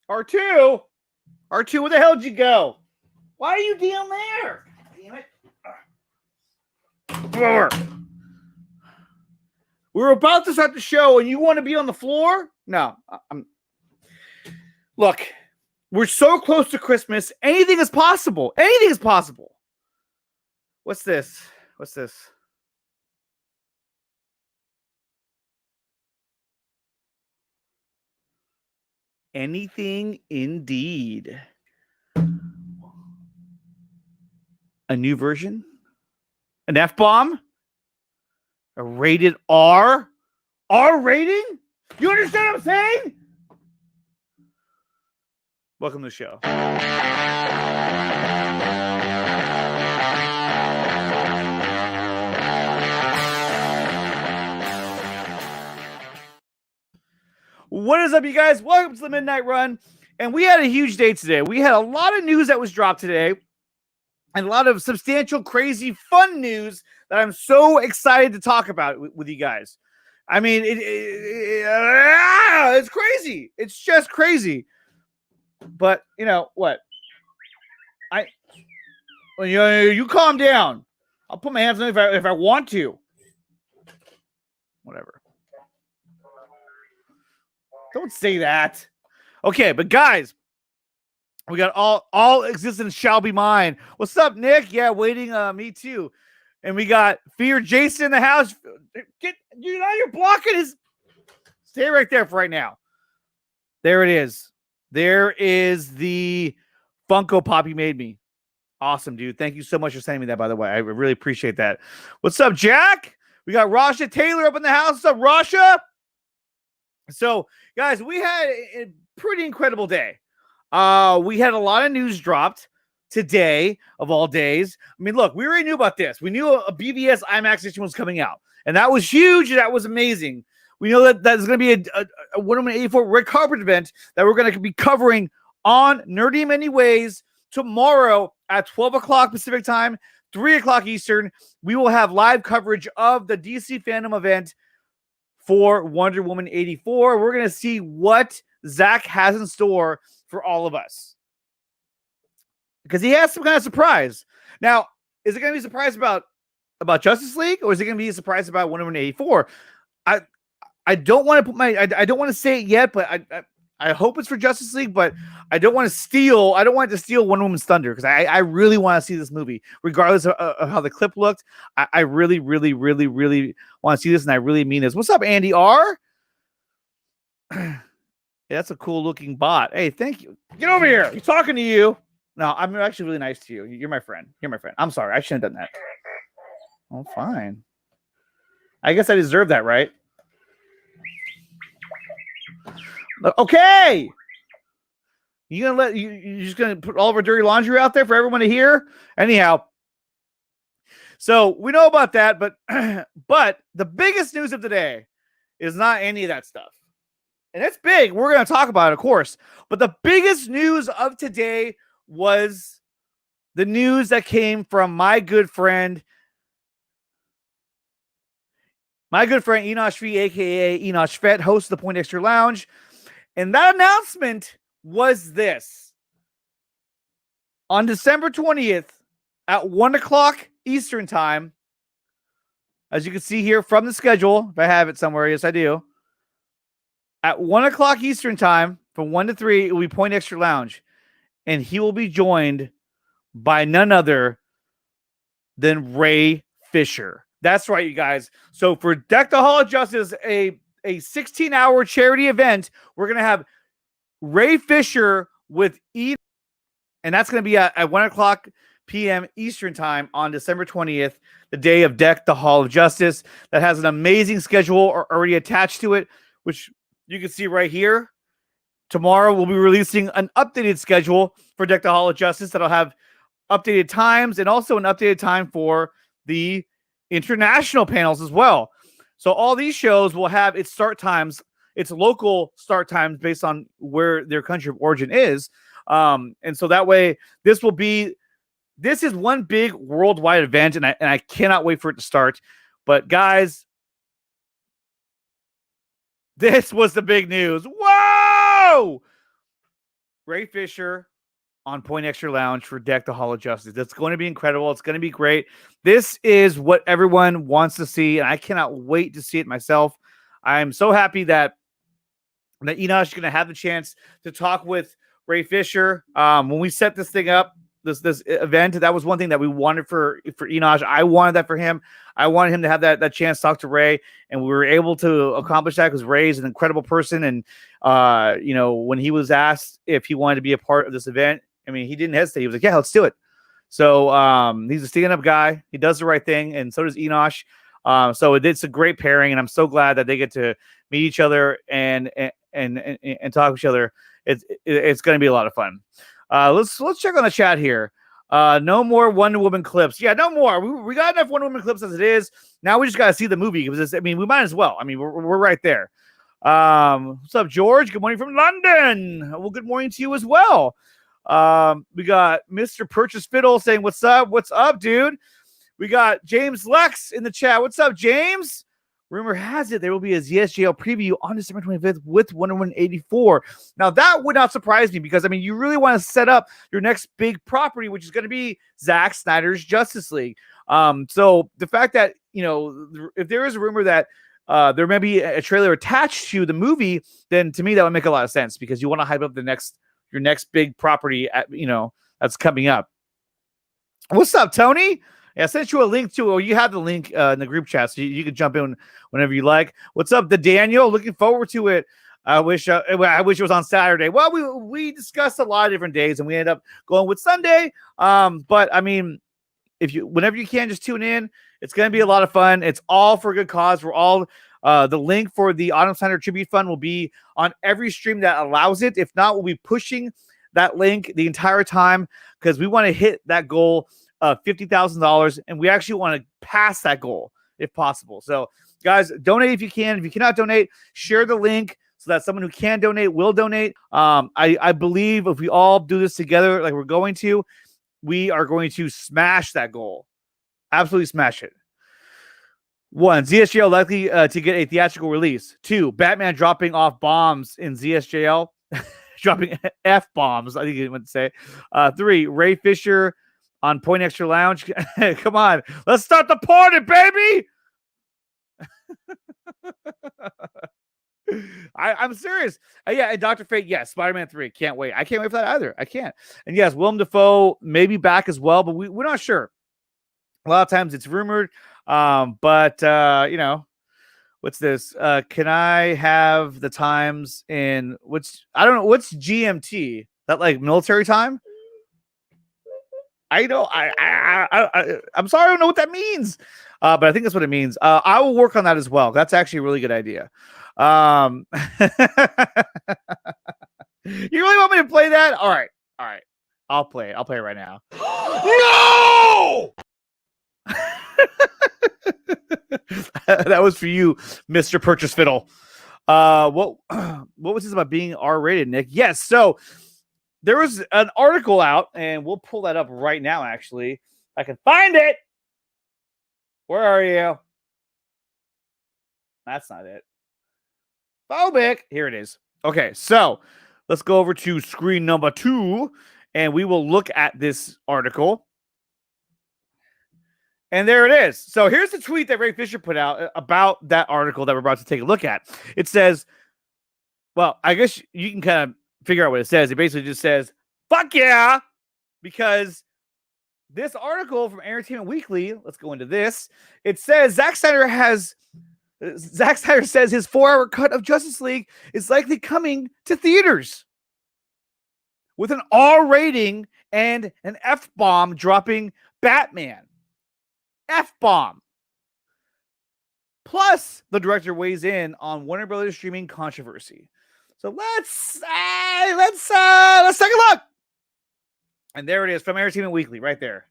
R2? R2, where the hell did you go? Why are you down there? Damn it. Over. We're about to start the show and you want to be on the floor? No. Look, we're so close to Christmas. Anything is possible. Anything is possible. What's this? What's this? Anything indeed. A new version? An F-bomb? A rated R? R rating? You understand what I'm saying? Welcome to the show. What is up, you guys? Welcome to the Midnight Run. And we had a huge day today. We had a lot of news that was dropped today. And a lot of substantial, crazy, fun news that I'm so excited to talk about with you guys. I mean, it's crazy. It's just crazy. But, you know, what? You calm down. I'll put my hands on it if I want to. Whatever. Don't say that. Okay, but guys, we got all existence shall be mine. What's up, Nick? Yeah, waiting. Me too. And we got Fear Jason in the house. You're blocking his. Stay right there for right now. There it is. There is the Funko Pop you made me. Awesome, dude. Thank you so much for sending me that, by the way. I really appreciate that. What's up, Jack? We got Rasha Taylor up in the house. What's up, Rasha? So, guys, we had a pretty incredible day. We had a lot of news dropped today, of all days. I mean, look, we already knew about this. We knew a BVS IMAX edition was coming out, and that was huge. That was amazing. We know that there's going to be a ww84 red carpet event that we're going to be covering on Nerdy in Many Ways tomorrow at 12 o'clock Pacific time, 3 o'clock Eastern. We will have live coverage of the DC Fandome event for Wonder Woman 84. We're going to see what Zach has in store for all of us, because he has some kind of surprise. Now, is it going to be a surprise about Justice League, or is it going to be a surprise about Wonder Woman 84? I don't want to put I don't want to say it yet, but I hope it's for Justice League, but I don't want to steal Wonder Woman's thunder, because I really want to see this movie, regardless of how the clip looked. I really, really, really, really want to see this, and I really mean this. What's up, Andy R? Yeah, that's a cool looking bot. Hey, thank you. Get over here. He's talking to you. No, I'm actually really nice to you. You're my friend. You're my friend. I'm sorry. I shouldn't have done that. Oh, fine. I guess I deserve that, right? Okay. You're just gonna put all of our dirty laundry out there for everyone to hear? Anyhow. So we know about that, but the biggest news of today is not any of that stuff. And it's big. We're going to talk about it, of course. But the biggest news of today was the news that came from my good friend Enosh V, a.k.a. Enosh Fett, host of the Point Extra Lounge. And that announcement was this. On December 20th at 1 o'clock Eastern time, as you can see here from the schedule, if I have it somewhere, yes, I do. At 1 o'clock Eastern time, from 1 to 3, it will be Point Extra Lounge. And he will be joined by none other than Ray Fisher. That's right, you guys. So for Deck the Hall of Justice, a 16-hour charity event, we're going to have Ray Fisher with Eden. And that's going to be at 1 o'clock p.m. Eastern time on December 20th, the day of Deck the Hall of Justice. That has an amazing schedule already attached to it, which you can see right here. Tomorrow, we'll be releasing an updated schedule for Deck the Hall of Justice that'll have updated times and also an updated time for the international panels as well. So all these shows will have its start times, its local start times based on where their country of origin is. And so that way, this is one big worldwide event, and I cannot wait for it to start. But guys, this was the big news. Whoa! Ray Fisher on Point Extra Lounge for Deck the Hall of Justice. That's going to be incredible. It's going to be great. This is what everyone wants to see, and I cannot wait to see it myself. I'm so happy that Enosh is going to have the chance to talk with Ray Fisher. When we set this thing up, this event, that was one thing that we wanted for Enosh. I wanted that for him. I wanted him to have that chance to talk to Ray, and we were able to accomplish that because Ray is an incredible person. And when he was asked if he wanted to be a part of this event, I mean, he didn't hesitate. He was like, "Yeah, let's do it." So he's a stand-up guy. He does the right thing, and so does Enosh. So it's a great pairing, and I'm so glad that they get to meet each other and talk to each other. It's going to be a lot of fun. Let's check on the chat here. No more Wonder Woman clips. Yeah, no more. We got enough Wonder Woman clips as it is. Now we just got to see the movie because we might as well. I mean, we're right there. What's up, George? Good morning from London. Well, good morning to you as well. We got Mr. Purchase Fiddle saying, "What's up? What's up, dude?" We got James Lex in the chat. What's up, James? Rumor has it there will be a ZSJL preview on December 25th with Wonder Woman 84. Now, that would not surprise me because, you really want to set up your next big property, which is going to be Zack Snyder's Justice League. So the fact that, if there is a rumor that there may be a trailer attached to the movie, then to me, that would make a lot of sense because you want to hype up your next big property that's coming up. What's up, Tony? Yeah, I sent you a link to, or you have the link in the group chat, so you can jump in whenever you like. What's up, the Daniel? Looking forward to it. I wish it was on Saturday. Well, we discussed a lot of different days, and we ended up going with Sunday. But whenever you can, just tune in. It's going to be a lot of fun. It's all for a good cause. We're all the link for the Autumn Snyder Tribute Fund will be on every stream that allows it. If not, we'll be pushing that link the entire time because we want to hit that goal of $50,000, and we actually want to pass that goal if possible. So, guys, donate if you can. If you cannot donate, share the link so that someone who can donate will donate. I believe if we all do this together, like we're going to, we are going to smash that goal. Absolutely smash it. 1, ZSJL likely to get a theatrical release. 2, Batman dropping off bombs in ZSJL. Dropping F-bombs, I think you meant to say. 3, Ray Fisher on Point Extra Lounge. Come on. Let's start the party, baby. I'm serious. Yeah, and Dr. Fate, yes. Spider-Man 3. Can't wait. I can't wait for that either. I can't. And yes, Willem Dafoe may be back as well, but we're not sure. A lot of times it's rumored. But what's this? Can I have the times in I don't know, what's GMT? That like military time? I know. I'm sorry, I don't know what that means. But I think that's what it means. I will work on that as well. That's actually a really good idea. You really want me to play that? All right. I'll play it. I'll play it right now. No! That was for you, Mr. Purchase Fiddle. What was this about being R-rated, Nick? Yes. So there was an article out, and we'll pull that up right now, actually. If I can find it. Where are you? That's not it. Phobic. Here it is. Okay, so let's go over to screen number 2, and we will look at this article. And there it is. So here's the tweet that Ray Fisher put out about that article that we're about to take a look at. It says, well, I guess you can kind of figure out what it says. It basically just says, fuck yeah, because this article from Entertainment Weekly, let's go into this. It says Zack Snyder says his 4-hour cut of Justice League is likely coming to theaters with an R rating and an F-bomb dropping Batman. F-bomb. Plus, the director weighs in on Warner Brothers streaming controversy. So let's take a look. And there it is from Entertainment Weekly, right there.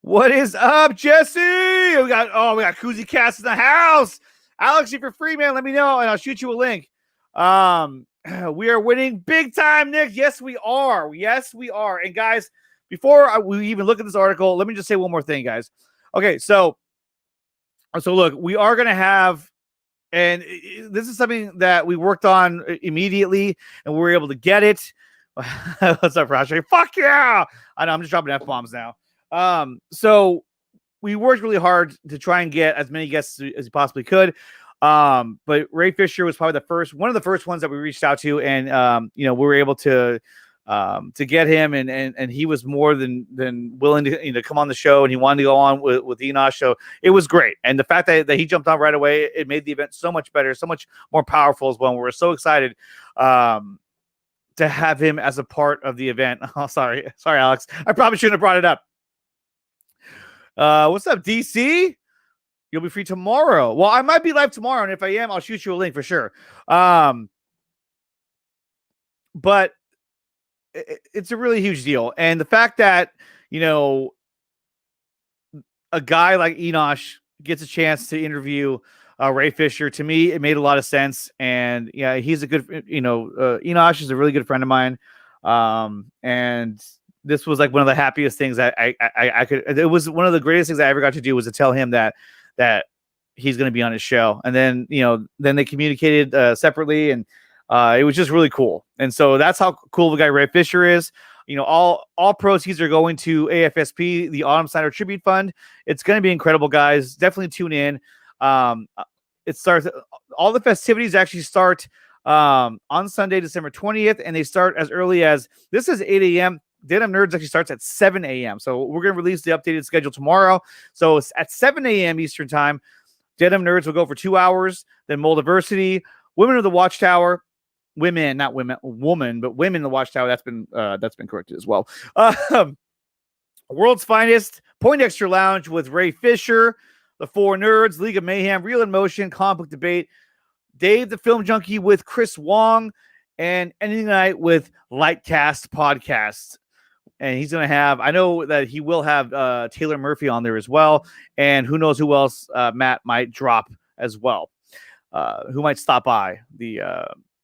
What is up, Jesse? We got Koozie Cast in the house. Alex, if you're free, man, let me know and I'll shoot you a link. We are winning big time, Nick. Yes, we are. Yes, we are. And guys, before we even look at this article, let me just say one more thing, guys. Okay, so look, we are going to have And this is something that we worked on immediately, and we were able to get it. What's up, Rashi? Fuck yeah! I know I'm just dropping F-bombs now. So we worked really hard to try and get as many guests as we possibly could. But Ray Fisher was probably one of the first ones that we reached out to, and we were able to get him, and he was more than willing to come on the show, and he wanted to go on with Enosh. So it was great, and the fact that he jumped on right away, it made the event so much better, so much more powerful as well. And we're so excited to have him as a part of the event. Oh, sorry, Alex, I probably shouldn't have brought it up. What's up, DC? You'll be free tomorrow. Well, I might be live tomorrow, and if I am, I'll shoot you a link for sure. But it's a really huge deal. And the fact that, a guy like Enosh gets a chance to interview Ray Fisher, to me, it made a lot of sense. And yeah, he's a good, Enosh is a really good friend of mine. And this was like one of the happiest things that I could, it was one of the greatest things I ever got to do, was to tell him that he's going to be on his show. And then, then they communicated separately, and it was just really cool. And so that's how cool the guy Ray Fisher is. All proceeds are going to AFSP, the Autumn Snyder Tribute Fund. It's going to be incredible, guys. Definitely tune in. It starts, all the festivities actually start on Sunday, December 20th, and they start as early as, this is 8 a.m. Denim Nerds actually starts at 7 a.m. So we're going to release the updated schedule tomorrow. So it's at 7 a.m. Eastern time. Denim Nerds will go for 2 hours. Then Moldiversity, Women of the Watchtower, woman in the Watchtower. That's been corrected as well. World's Finest, Poindexter Lounge with Ray Fisher, The Four Nerds, League of Mayhem, Real in Motion, Comic Debate, Dave the Film Junkie with Chris Wong, and Ending the Night with Lightcast Podcast. And he's going to have, I know that he will have Taylor Murphy on there as well. And who knows who else Matt might drop as well, who might stop by the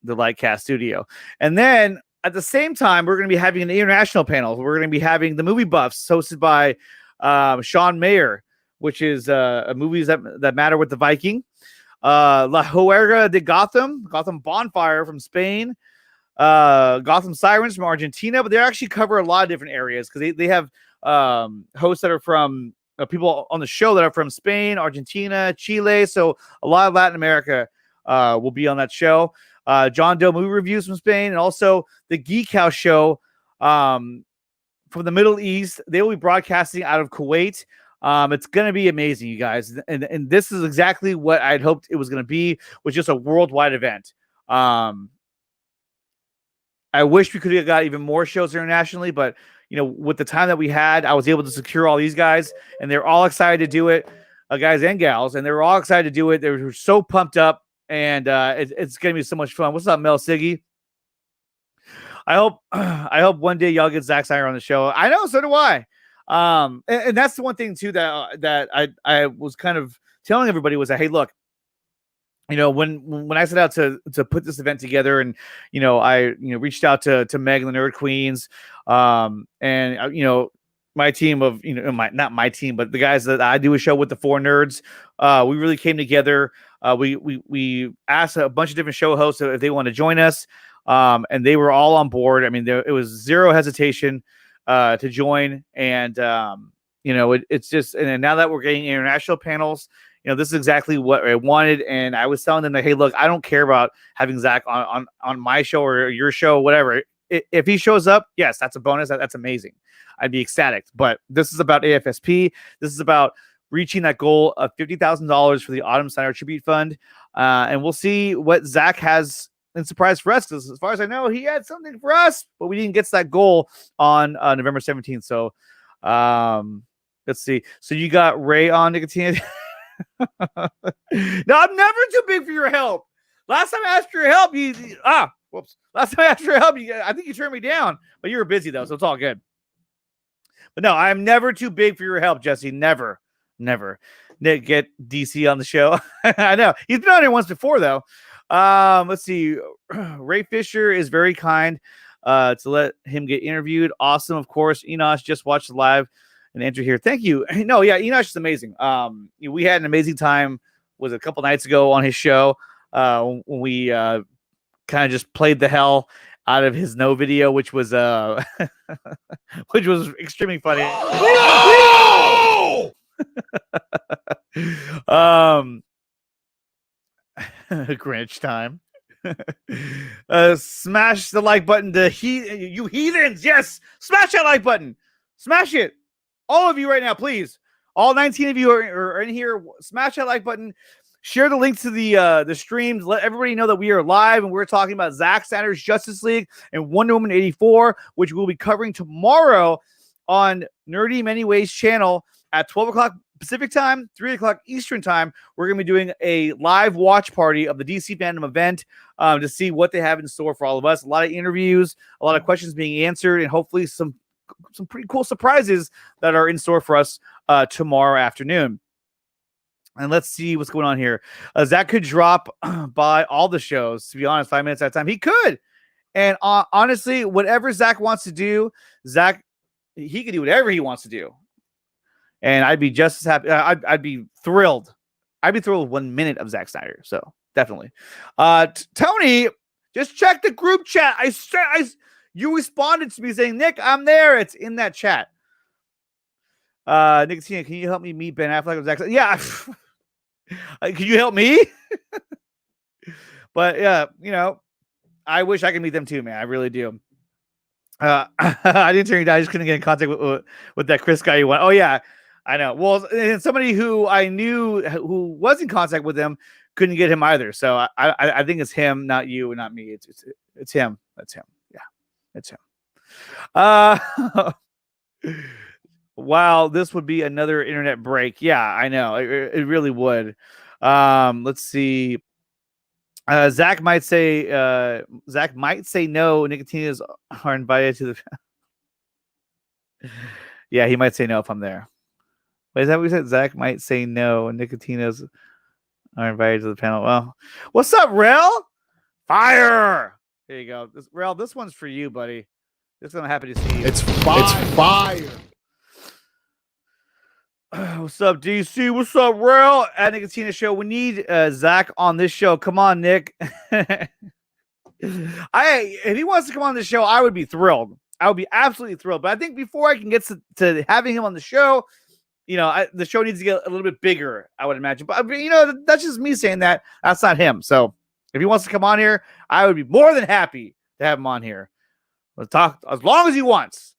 Lightcast studio. And then at the same time, we're going to be having an international panel. We're going to be having the Movie Buffs, hosted by Sean Mayer, which is movies that matter with the Viking. La Juerga de Gotham Bonfire from Spain. Gotham Sirens from Argentina, but they actually cover a lot of different areas, because they have hosts that are from people on the show that are from Spain, Argentina, Chile. So a lot of Latin America will be on that show. John Doe movie reviews from Spain, and also the Geek House show from the Middle East. They will be broadcasting out of Kuwait. It's going to be amazing, you guys. And this is exactly what I'd hoped it was going to be, was just a worldwide event. I wish we could have got even more shows internationally, but with the time that we had, I was able to secure all these guys, and they're all excited to do it, guys and gals, and they were all excited to do it. They were so pumped up, and it's going to be so much fun. What's up, Mel Siggy? I hope one day y'all get Zack Snyder on the show. I know, so do I. And that's the one thing too that I was kind of telling everybody, was that, hey, look, when I set out to put this event together, and I reached out to Meg and the Nerd Queens, and my team of not my team, but the guys that I do a show with, the Four Nerds, we really came together. We asked a bunch of different show hosts if they want to join us, and they were all on board. I mean, it was zero hesitation to join, and it's just, and now that we're getting international panels, this is exactly what I wanted. And I was telling them that, hey, look, I don't care about having Zach on my show or your show, whatever. If he shows up, yes, that's a bonus. That's amazing. I'd be ecstatic. But this is about AFSP. This is about reaching that goal of $50,000 for the Autumn Snyder Tribute Fund. And we'll see what Zach has in surprise for us, because as far as I know, he had something for us, but we didn't get to that goal on November 17th. So let's see. So you got Ray on, Nicotina. No, I'm never too big for your help. Last time I asked for your help, Last time I asked for your help, I think you turned me down, but you were busy though, so it's all good. But no, I'm never too big for your help, Jesse. Never. Nick, get DC on the show. I know he's been on here once before though. Let's see. Ray Fisher is very kind to let him get interviewed. Awesome, of course. Enosh just watched the live and enter here. Thank you. No, yeah, Enosh is amazing. We had an amazing time was a couple nights ago on his show when we kind of just played the hell out of his no video, which was which was extremely funny. No! Grinch time. Smash the like button to you heathens. Yes, smash that like button. Smash it. All of you right now, please. All 19 of you are in here. Smash that like button. Share the link to the streams. Let everybody know that we are live and we're talking about Zack Snyder's Justice League and Wonder Woman 84, which we'll be covering tomorrow on Nerdy Many Ways channel at 12 o'clock Pacific time, 3 o'clock Eastern time. We're going to be doing a live watch party of the DC Fandome event to see what they have in store for all of us. A lot of interviews, a lot of questions being answered, and hopefully some pretty cool surprises that are in store for us tomorrow afternoon. And let's see what's going on here. Zach could drop by all the shows, to be honest, 5 minutes at a time. He could. And honestly, whatever Zach wants to do, Zach, he can do whatever he wants to do. And I'd be just as happy. I'd be thrilled. I'd be thrilled with 1 minute of Zack Snyder. So definitely. Tony, just check the group chat. You responded to me saying, Nick, I'm there. It's in that chat. Nick, can you help me meet Ben Affleck with Zack Snyder? Yeah. Can you help me? But yeah, I wish I could meet them too, man. I really do. I didn't turn you down. I just couldn't get in contact with that Chris guy you want. Oh yeah, I know. Well, and somebody who I knew who was in contact with him couldn't get him either. So I think it's him, not you, and not me. It's him. That's him. Yeah, it's him. Wow, this would be another internet break. Yeah, I know. It really would. Let's see. Zach might say no. Nicotinias are invited to the. Yeah, he might say no if I'm there. Wait, is that what we said? Zach might say no. Nicotinias are invited to the panel. Well, what's up, Rel? Fire! Here you go. Rel, this one's for you, buddy. This one I'm happy to see you. It's fire. It's fire. What's up, DC? What's up, Rel? At Nicotina Show. We need Zach on this show. Come on, Nick. If he wants to come on the show, I would be thrilled. I would be absolutely thrilled. But I think before I can get to having him on the show, the show needs to get a little bit bigger, I would imagine. But, that's just me saying that. That's not him. So if he wants to come on here, I would be more than happy to have him on here. We'll talk as long as he wants.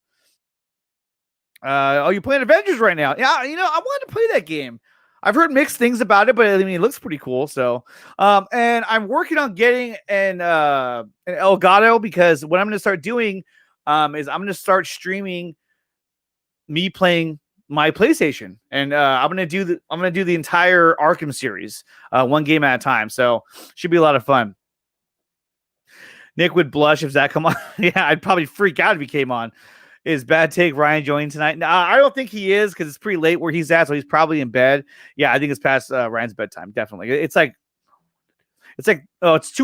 You're playing Avengers right now? Yeah, I wanted to play that game. I've heard mixed things about it, but I mean, it looks pretty cool. So, and I'm working on getting an Elgato, because what I'm going to start doing is I'm going to start streaming me playing my PlayStation, and I'm going to do the entire Arkham series, one game at a time. So, should be a lot of fun. Nick would blush if Zach come on. Yeah, I'd probably freak out if he came on. Is bad take Ryan joining tonight? No, I don't think he is, because it's pretty late where he's at, so he's probably in bed. Yeah, I think it's past Ryan's bedtime. Definitely, it's 2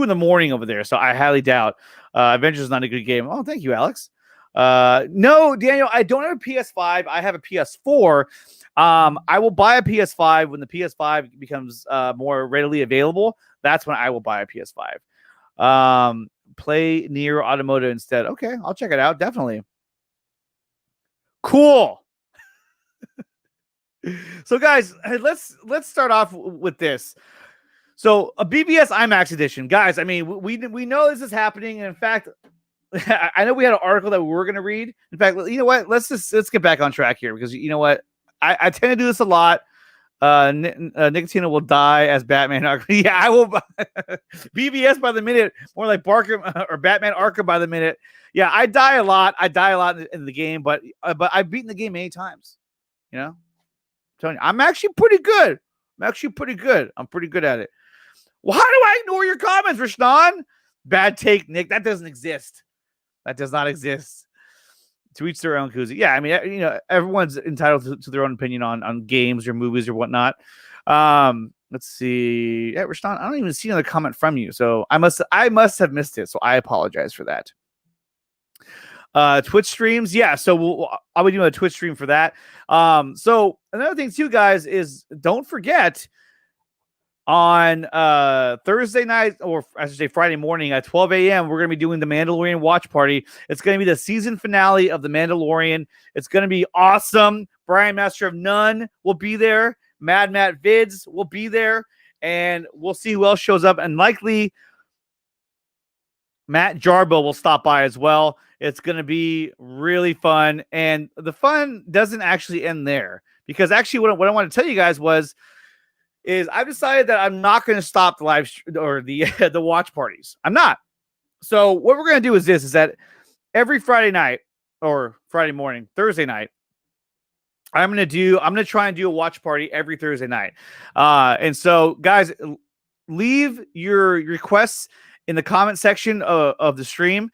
in the morning over there, so I highly doubt. Avengers is not a good game. Oh, thank you, Alex. No, Daniel, I don't have a PS5. I have a PS4. I will buy a PS5 when the PS5 becomes more readily available. That's when I will buy a PS5. Play Nier Automata instead. Okay, I'll check it out. Definitely. Cool. So, guys, let's start off with this. So, a BBS IMAX edition, guys. I mean, we know this is happening, and in fact, I know we had an article that we were going to read. In fact, you know what? Let's get back on track here, because you know what? I tend to do this a lot. Nicotina will die as Batman. Yeah, I will. BBS by the minute, more like Barker or Batman Arkham by the minute. Yeah, I die a lot. In the game, but I've beaten the game many times. I'm telling you, I'm actually pretty good. I'm pretty good at it. Why do I ignore your comments, Rashnan? Bad take, Nick. That doesn't exist. That does not exist. To each their own, Koozie. Yeah, I mean, everyone's entitled to their own opinion on games or movies or whatnot. Let's see. Yeah, Rashtan, I don't even see another comment from you, so I must have missed it. So I apologize for that. Twitch streams, yeah. So I'll be doing a Twitch stream for that. So another thing too, guys, is don't forget On Thursday night, or I should say Friday morning at 12 a.m., we're going to be doing the Mandalorian watch party. It's going to be the season finale of the Mandalorian. It's going to be awesome. Brian Master of None will be there. Mad Matt Vids will be there. And we'll see who else shows up. And likely Matt Jarbo will stop by as well. It's going to be really fun. And the fun doesn't actually end there. Because actually what I want to tell you guys is I've decided that I'm not going to stop the live or the the watch parties. I'm not. So what we're going to do is this: is that every Friday night or Friday morning, Thursday night, I'm going to try and do a watch party every Thursday night. And so, guys, leave your requests in the comment section of the stream.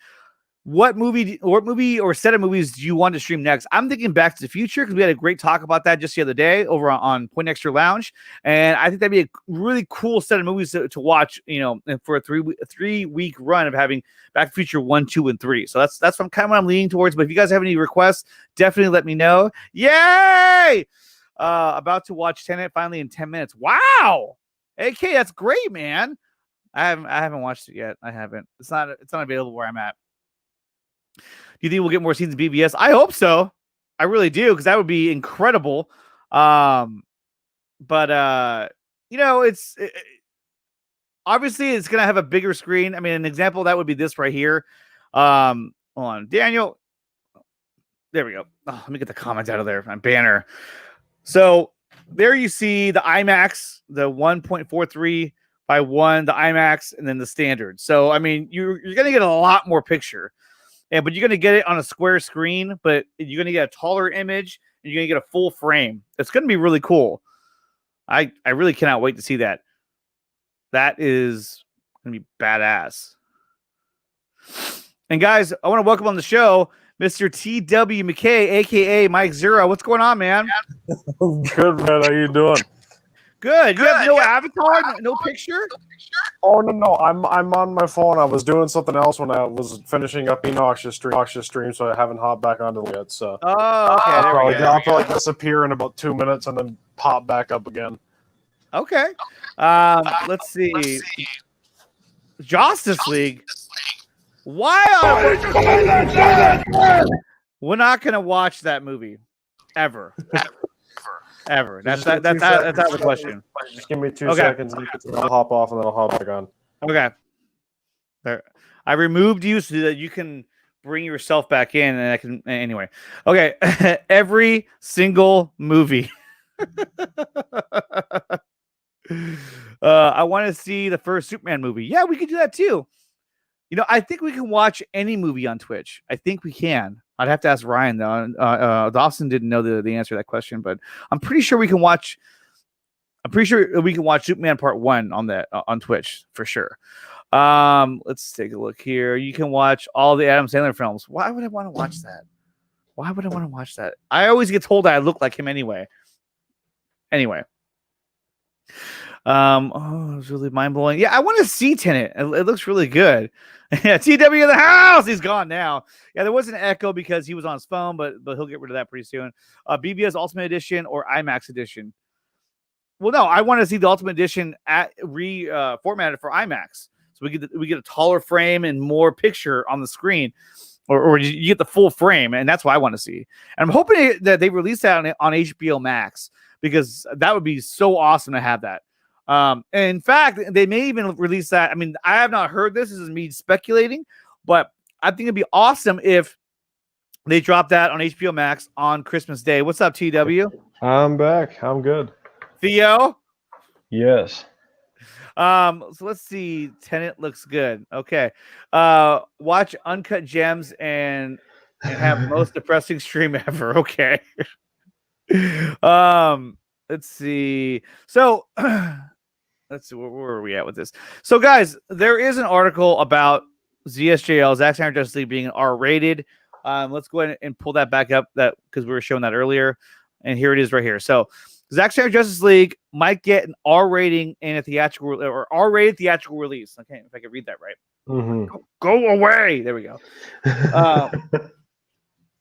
What movie or set of movies do you want to stream next? I'm thinking Back to the Future because we had a great talk about that just the other day over on Point Extra Lounge, and I think that'd be a really cool set of movies to watch. For a 3-week run of having Back to the Future 1, 2, and 3. So that's what I'm leaning towards. But if you guys have any requests, definitely let me know. Yay! About to watch Tenet finally in 10 minutes. Wow, AK, that's great, man. I haven't watched it yet. I haven't. It's not available where I'm at. Do you think we'll get more scenes of BBS? I hope so. I really do, because that would be incredible. But it's obviously it's gonna have a bigger screen. I mean, an example of that would be this right here. Hold on, Daniel. There we go. Oh, let me get the comments out of there. My banner. So there you see the IMAX, the 1.43 by 1, the IMAX, and then the standard. So I mean, you're gonna get a lot more picture. But you're going to get it on a square screen, but you're going to get a taller image, and you're going to get a full frame. It's going to be really cool. I really cannot wait to see that. That is going to be badass. And guys, I want to welcome on the show Mr. T.W. McKay, a.k.a. Mike Zero. What's going on, man? Good, man. How you doing? Good. You have no avatar, no picture? Oh no, I'm on my phone. I was doing something else when I was finishing up Enox's stream, so I haven't hopped back onto it yet. So okay. I'll probably disappear in about 2 minutes and then pop back up again. Okay. Let's see. Justice League. Why we're not gonna watch that movie ever. Ever. That's out of the question. Just give me 2 seconds. And I'll hop off and then I'll hop back on. Okay. There. I removed you so that you can bring yourself back in, and I can anyway. Okay. Every single movie. I want to see the first Superman movie. Yeah, we could do that too. I think we can watch any movie on Twitch. I think we can. I'd have to ask Ryan though. Dawson didn't know the answer to that question, but I'm pretty sure we can watch. I'm pretty sure we can watch Superman Part 1 on Twitch for sure. Let's take a look here. You can watch all the Adam Sandler films. Why would I want to watch that? Why would I want to watch that? I always get told that I look like him anyway. Anyway. It was really mind blowing. Yeah, I want to see Tenet. It looks really good. Yeah, TW in the house. He's gone now. Yeah, there was an echo because he was on his phone, but he'll get rid of that pretty soon. BBS Ultimate Edition or IMAX Edition. Well, no, I want to see the Ultimate Edition formatted for IMAX, so we get a taller frame and more picture on the screen, or you get the full frame, and that's what I want to see. And I'm hoping that they release that on HBO Max, because that would be so awesome to have that. And in fact, they may even release that. I mean, I have not heard this. This is me speculating, but I think it'd be awesome if they drop that on HBO Max on Christmas Day. What's up, TW? I'm back. I'm good. Theo? Yes. So let's see. Tenet looks good. Okay. Watch Uncut Gems and have most depressing stream ever. Okay. Let's see. So let's see, where are we at with this? So, guys, there is an article about ZSJL, Zack Snyder Justice League, being R-rated. Let's go ahead and pull that back up, because we were showing that earlier, and here it is right here. So, Zack Snyder Justice League might get an R rating in a theatrical or R-rated theatrical release. Okay, if I can read that right. Mm-hmm. Go away. There we go.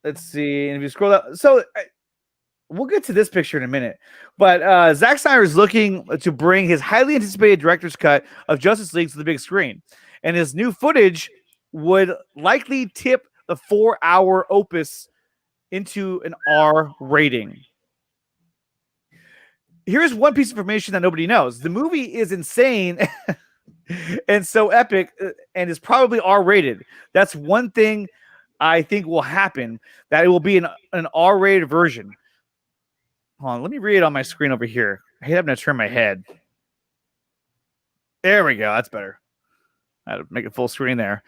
Let's see. And if you scroll up, so we'll get to this picture in a minute. But Zack Snyder is looking to bring his highly anticipated director's cut of Justice League to the big screen. And his new footage would likely tip the 4-hour opus into an R rating. Here's one piece of information that nobody knows. The movie is insane and so epic and is probably R rated. That's one thing I think will happen, that it will be an R rated version. Hold on, let me read it on my screen over here. I hate having to turn my head. There we go. That's better. I had to make it full screen there.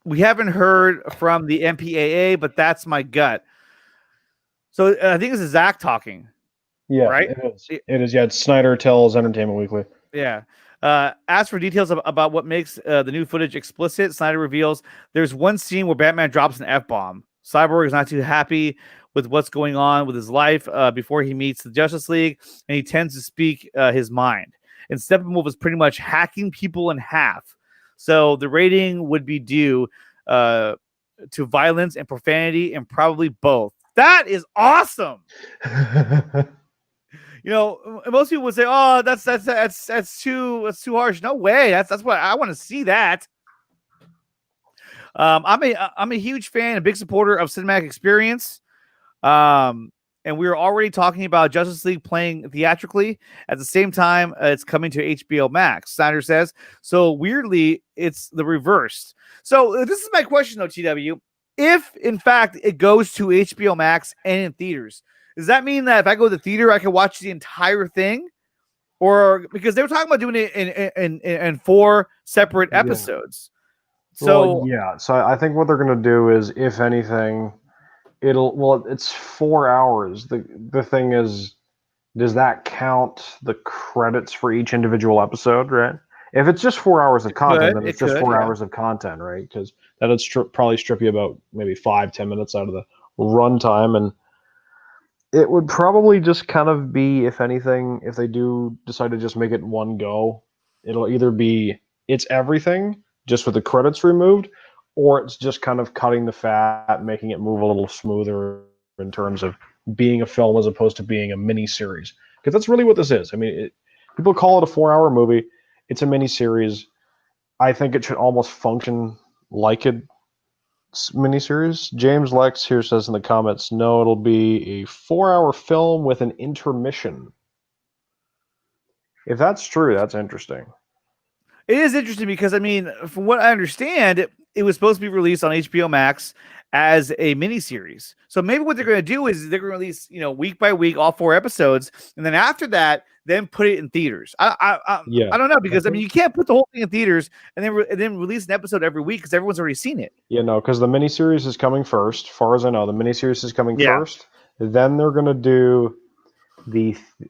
We haven't heard from the MPAA, but that's my gut. So I think this is Zach talking. Yeah, right? It is. It is. Yeah, it's Snyder tells Entertainment Weekly. Yeah. As for details about what makes the new footage explicit, Snyder reveals there's one scene where Batman drops an F-bomb. Cyborg is not too happy with what's going on with his life before he meets the Justice League, and he tends to speak his mind. And Steppenwolf is pretty much hacking people in half. So the rating would be due to violence and profanity, and probably both. That is awesome. You know, most people would say, "Oh, that's too harsh." No way. That's what I want to see. That. I'm a huge fan, a big supporter of cinematic experience. And we were already talking about Justice League playing theatrically. At the same time, it's coming to HBO Max, Snyder says. So weirdly, it's the reverse. So this is my question, though, TW. If, in fact, it goes to HBO Max and in theaters, does that mean that if I go to the theater, I can watch the entire thing? Or because they were talking about doing it in 4 separate episodes. So yeah. So I think what they're going to do is, if anything, it's 4 hours. The thing is, does that count the credits for each individual episode, right? If it's just 4 hours of content, then it's just 4 hours of content, right? Because that would probably strip you about maybe 5-10 minutes out of the runtime, and it would probably just kind of be, if anything, if they do decide to just make it one go, it'll either be it's everything just with the credits removed, or it's just kind of cutting the fat, making it move a little smoother in terms of being a film as opposed to being a mini series. Because that's really what this is. I mean, people call it a 4-hour movie. It's a mini series. I think it should almost function like a mini series. James Lex here says in the comments, no, it'll be a 4-hour film with an intermission. If that's true, that's interesting. It is interesting because, I mean, from what I understand, it was supposed to be released on HBO Max as a miniseries. So maybe what they're going to do is they're going to release, week by week, all 4 episodes, and then after that, then put it in theaters. I don't know, because I mean, you can't put the whole thing in theaters and then release an episode every week because everyone's already seen it. Yeah, no, because the miniseries is coming first. As far as I know, the miniseries is coming first. Then they're going to do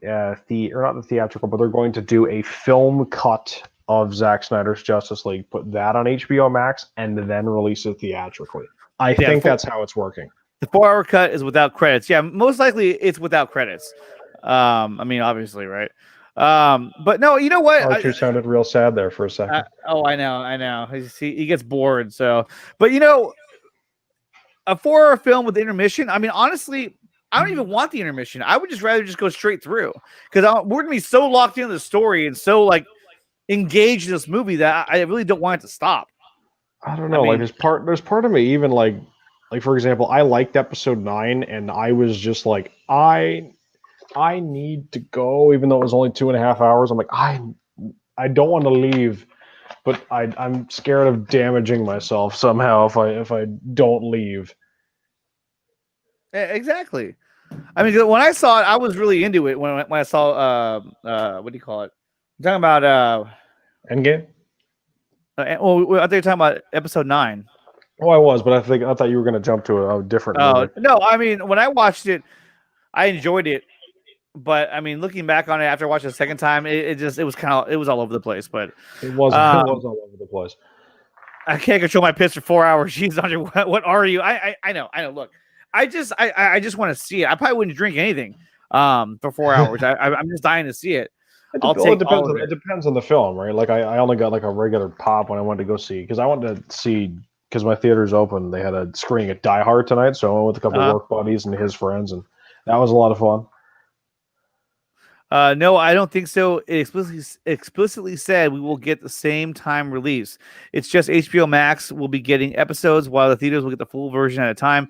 not the theatrical, but they're going to do a film cut of Zack Snyder's Justice League, put that on HBO Max, and then release it theatrically. I think that's how it's working. The 4-hour cut is without credits. Yeah, most likely it's without credits. I mean, obviously, right? But no, you know what? Archer sounded real sad there for a second. I know. He gets bored. So, but a 4-hour film with intermission. I mean, honestly, I don't even want the intermission. I would just rather just go straight through, because we're gonna be so locked into the story and so engaged in this movie that I really don't want it to stop. I don't know. I mean, there's part of me even like for example, I liked episode 9, and I was just like, I need to go, even though it was only 2.5 hours. I'm like, I don't want to leave, but I'm scared of damaging myself somehow if I don't leave. Exactly. I mean, when I saw it, I was really into it. When I saw what do you call it? I'm talking about Endgame. I thought you were talking about episode 9. Oh, I was, but I thought you were going to jump to a different movie. No, I mean, when I watched it, I enjoyed it, but I mean, looking back on it after watching it the second time, it was all over the place. But it was all over the place. I can't control my piss for 4 hours. Jeez, Andre, what are you? I know. Look, I just want to see it. I probably wouldn't drink anything for 4 hours. I'm just dying to see it. It depends on the film, right? Like I only got like a regular pop when I wanted to go see, because I wanted to see because my theater's open. They had a screening at Die Hard tonight, so I went with a couple work buddies and his friends, and that was a lot of fun. No, I don't think so. It explicitly said we will get the same time release. It's just HBO Max will be getting episodes while the theaters will get the full version at a time.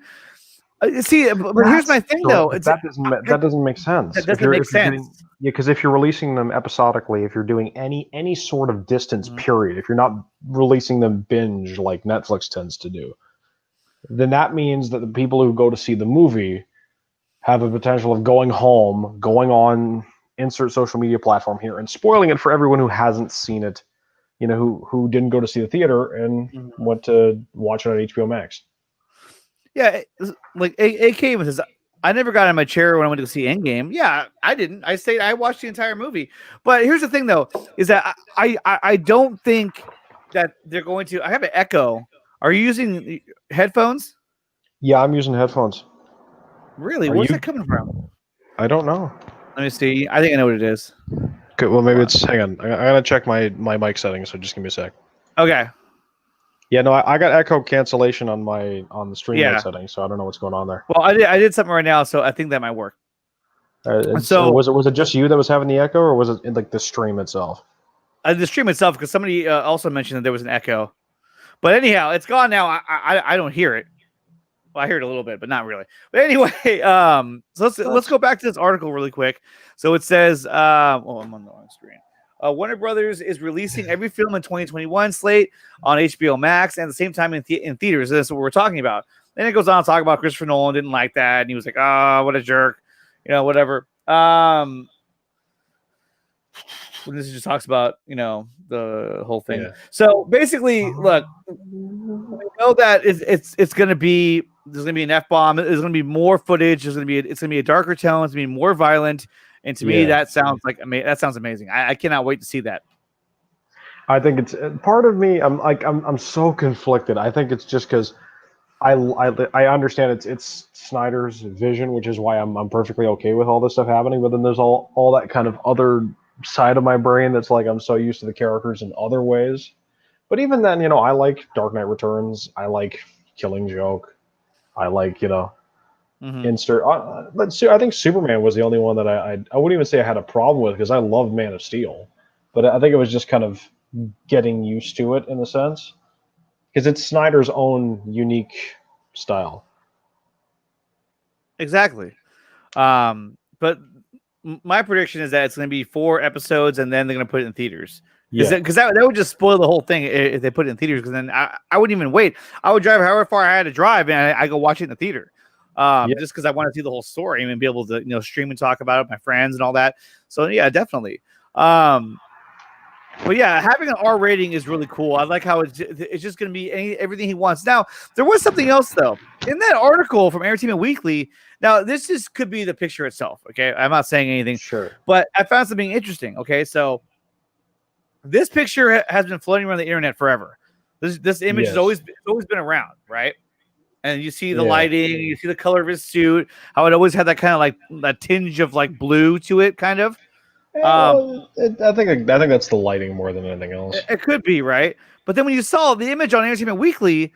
See, but here's my thing though. That doesn't make sense. That doesn't make sense. Because if you're releasing them episodically, if you're doing any sort of distance period, if you're not releasing them binge like Netflix tends to do, then that means that the people who go to see the movie have a potential of going home, going on insert social media platform here, and spoiling it for everyone who hasn't seen it, who didn't go to see the theater and went to watch it on HBO Max. Yeah, like AK even says, I never got in my chair when I went to see Endgame. Yeah, I didn't. I watched the entire movie. But here's the thing, though, is that I don't think that they're going to. I have an echo. Are you using headphones? Yeah, I'm using headphones. Really? Where's that coming from? I don't know. Let me see. I think I know what it is. Okay, well, maybe it's. Hang on. I gotta check my mic settings, so just give me a sec. Okay. Yeah, no, I got echo cancellation on the stream mic settings, so I don't know what's going on there. Well, I did something right now, so I think that might work. So was it just you that was having the echo, or was it in, like, the stream itself? The stream itself, because somebody also mentioned that there was an echo. But anyhow, it's gone now. I don't hear it. Well, I hear it a little bit, but not really. But anyway, so let's go back to this article really quick. So it says, I'm on the wrong screen. Warner Brothers is releasing every film in 2021 slate on HBO Max and at the same time in theaters. That's what we're talking about. Then it goes on to talk about Christopher Nolan didn't like that, and he was like, "Oh, what a jerk," whatever. This just talks about the whole thing. Yeah. So basically, look, we know that it's going to be there's going to be an F-bomb. There's going to be more footage. It's going to be a darker tone. It's going to be more violent. And to me, that sounds amazing. I cannot wait to see that. I think it's part of me. I'm so conflicted. I think it's just because I understand it's Snyder's vision, which is why I'm perfectly okay with all this stuff happening. But then there's all that kind of other side of my brain that's like I'm so used to the characters in other ways. But even then, I like Dark Knight Returns. I like Killing Joke. I like I think Superman was the only one that I wouldn't even say I had a problem with because I love Man of Steel, but I think it was just kind of getting used to it in a sense because it's Snyder's own unique style. Exactly. But my prediction is that it's going to be 4 episodes and then they're going to put it in theaters. Because that would just spoil the whole thing if they put it in theaters. Because then I wouldn't even wait. I would drive however far I had to drive and I go watch it in the theater. Just because I want to see the whole story and be able to stream and talk about it with my friends and all that. So yeah, definitely. But yeah, having an R rating is really cool. I like how it's just going to be everything he wants. Now there was something else though in that article from Entertainment Weekly. Now this could be the picture itself. Okay, I'm not saying anything. Sure, but I found something interesting. Okay, so this picture has been floating around the internet forever. This image has always been around, right? And you see the lighting, you see the color of his suit, how it always had that kind of like that tinge of like blue to it, kind of. I think that's the lighting more than anything else. It could be, right? But then when you saw the image on Entertainment Weekly,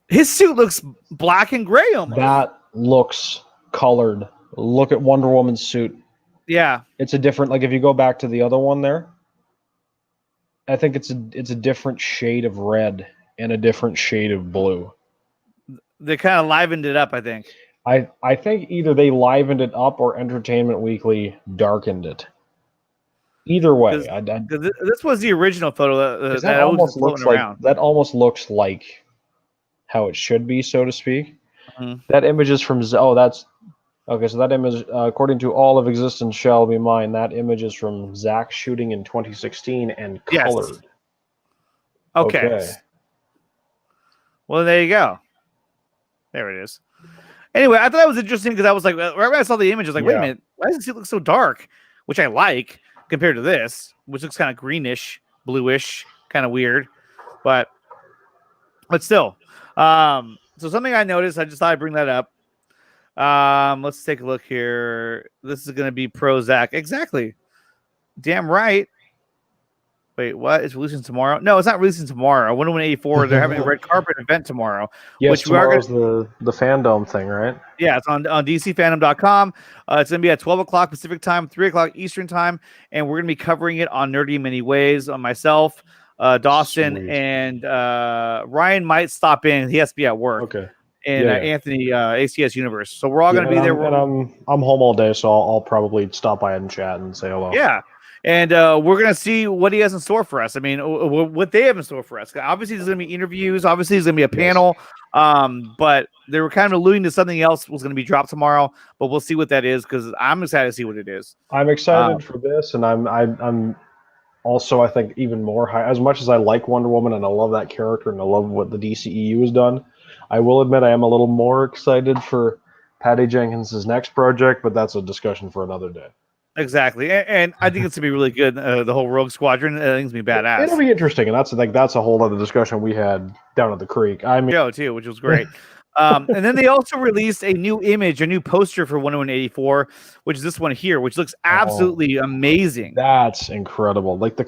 his suit looks black and gray almost. That looks colored. Look at Wonder Woman's suit. Yeah, it's a different. Like if you go back to the other one there, I think it's a different shade of red and a different shade of blue. They kind of livened it up, I think. I think either they livened it up or Entertainment Weekly darkened it. Either way, this was the original photo that almost looks around. That almost looks like how it should be, so to speak. Mm-hmm. That image is from that's okay. So that image, according to All of Existence Shall Be Mine, that image is from Zach shooting in 2016 and colored. Yes. Okay. Well, there you go. There it is. Anyway, I thought that was interesting because I was like, right when I saw the image, I was like, wait a minute, why does it look so dark? Which I like compared to this, which looks kind of greenish, bluish, kind of weird, but still. So something I noticed, I just thought I'd bring that up. Let's take a look here. This is going to be pro Zach. Exactly. Damn right. Wait, what? It's releasing tomorrow? No, it's not releasing tomorrow. Wonder Woman 84, they're having a red carpet event tomorrow. Yes, which we are tomorrow's the fandom thing, right? Yeah, it's on DCFandome.com. It's going to be at 12 o'clock Pacific time, 3 o'clock Eastern time, and we're going to be covering it on Nerdy in Many Ways. Myself, Dawson, Sweet. and Ryan might stop in. He has to be at work. Okay. And Anthony, ACS Universe. So we're all going to be there. And I'm home all day, so I'll probably stop by and chat and say hello. Yeah. And we're going to see what he has in store for us. I mean, what they have in store for us. Obviously, there's going to be interviews. Obviously, there's going to be a panel. But they were kind of alluding to something else was going to be dropped tomorrow. But we'll see what that is because I'm excited to see what it is. I'm excited for this, and I'm also, I think, even more high. As much as I like Wonder Woman and I love that character and I love what the DCEU has done, I will admit I am a little more excited for Patty Jenkins' next project, but that's a discussion for another day. Exactly, and I think it's gonna be really good. The whole Rogue Squadron, I think it's gonna be badass. It'll be interesting, and that's a whole other discussion we had down at the creek. I mean, Joe too, which was great. And then they also released a new image, a new poster for Wonder Woman 84, which is this one here, which looks absolutely amazing. That's incredible. Like the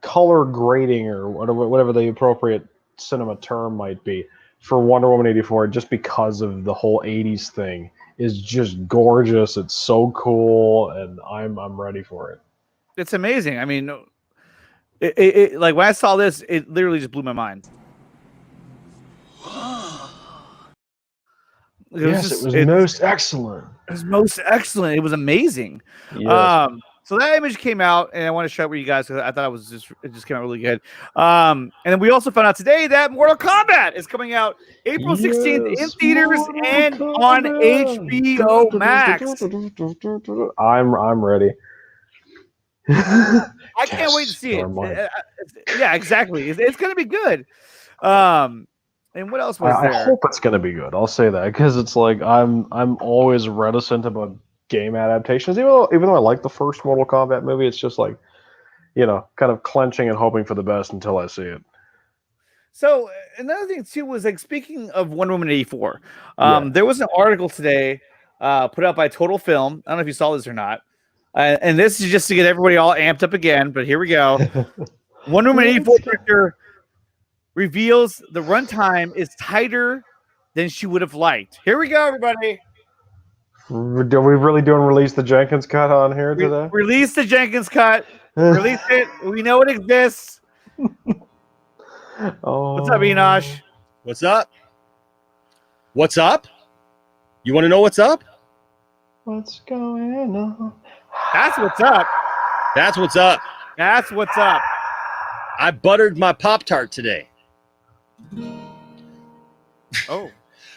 color grading or whatever the appropriate cinema term might be for Wonder Woman 84, just because of the whole 80s thing, is just gorgeous. It's so cool, and I'm ready for it. It's amazing. I mean, it like when I saw this, it literally just blew my mind. It was most excellent. It was most excellent. It was amazing. Yes. So that image came out, and I want to share it with you guys because I thought it just came out really good. And then we also found out today that Mortal Kombat is coming out April 16th in theaters and on HBO Max. I'm ready. I can't wait to see it. Yeah, exactly. It's going to be good. And what else was there? I hope it's going to be good. I'll say that because it's like I'm always reticent about game adaptations, even though I like the first Mortal Kombat movie. It's just like, kind of clenching and hoping for the best until I see it. So another thing too was like, speaking of Wonder Woman 84, there was an article today put out by Total Film. I don't know if you saw this or not. And this is just to get everybody all amped up again, but here we go. Wonder Woman 84 director reveals the runtime is tighter than she would have liked. Here we go, everybody. Are we really doing release the Jenkins cut on here today? Release the Jenkins cut. Release it. We know it exists. What's up, Enosh? What's up? What's up? You want to know what's up? What's going on? That's what's up. That's what's up. That's what's up. I buttered my Pop-Tart today. Oh.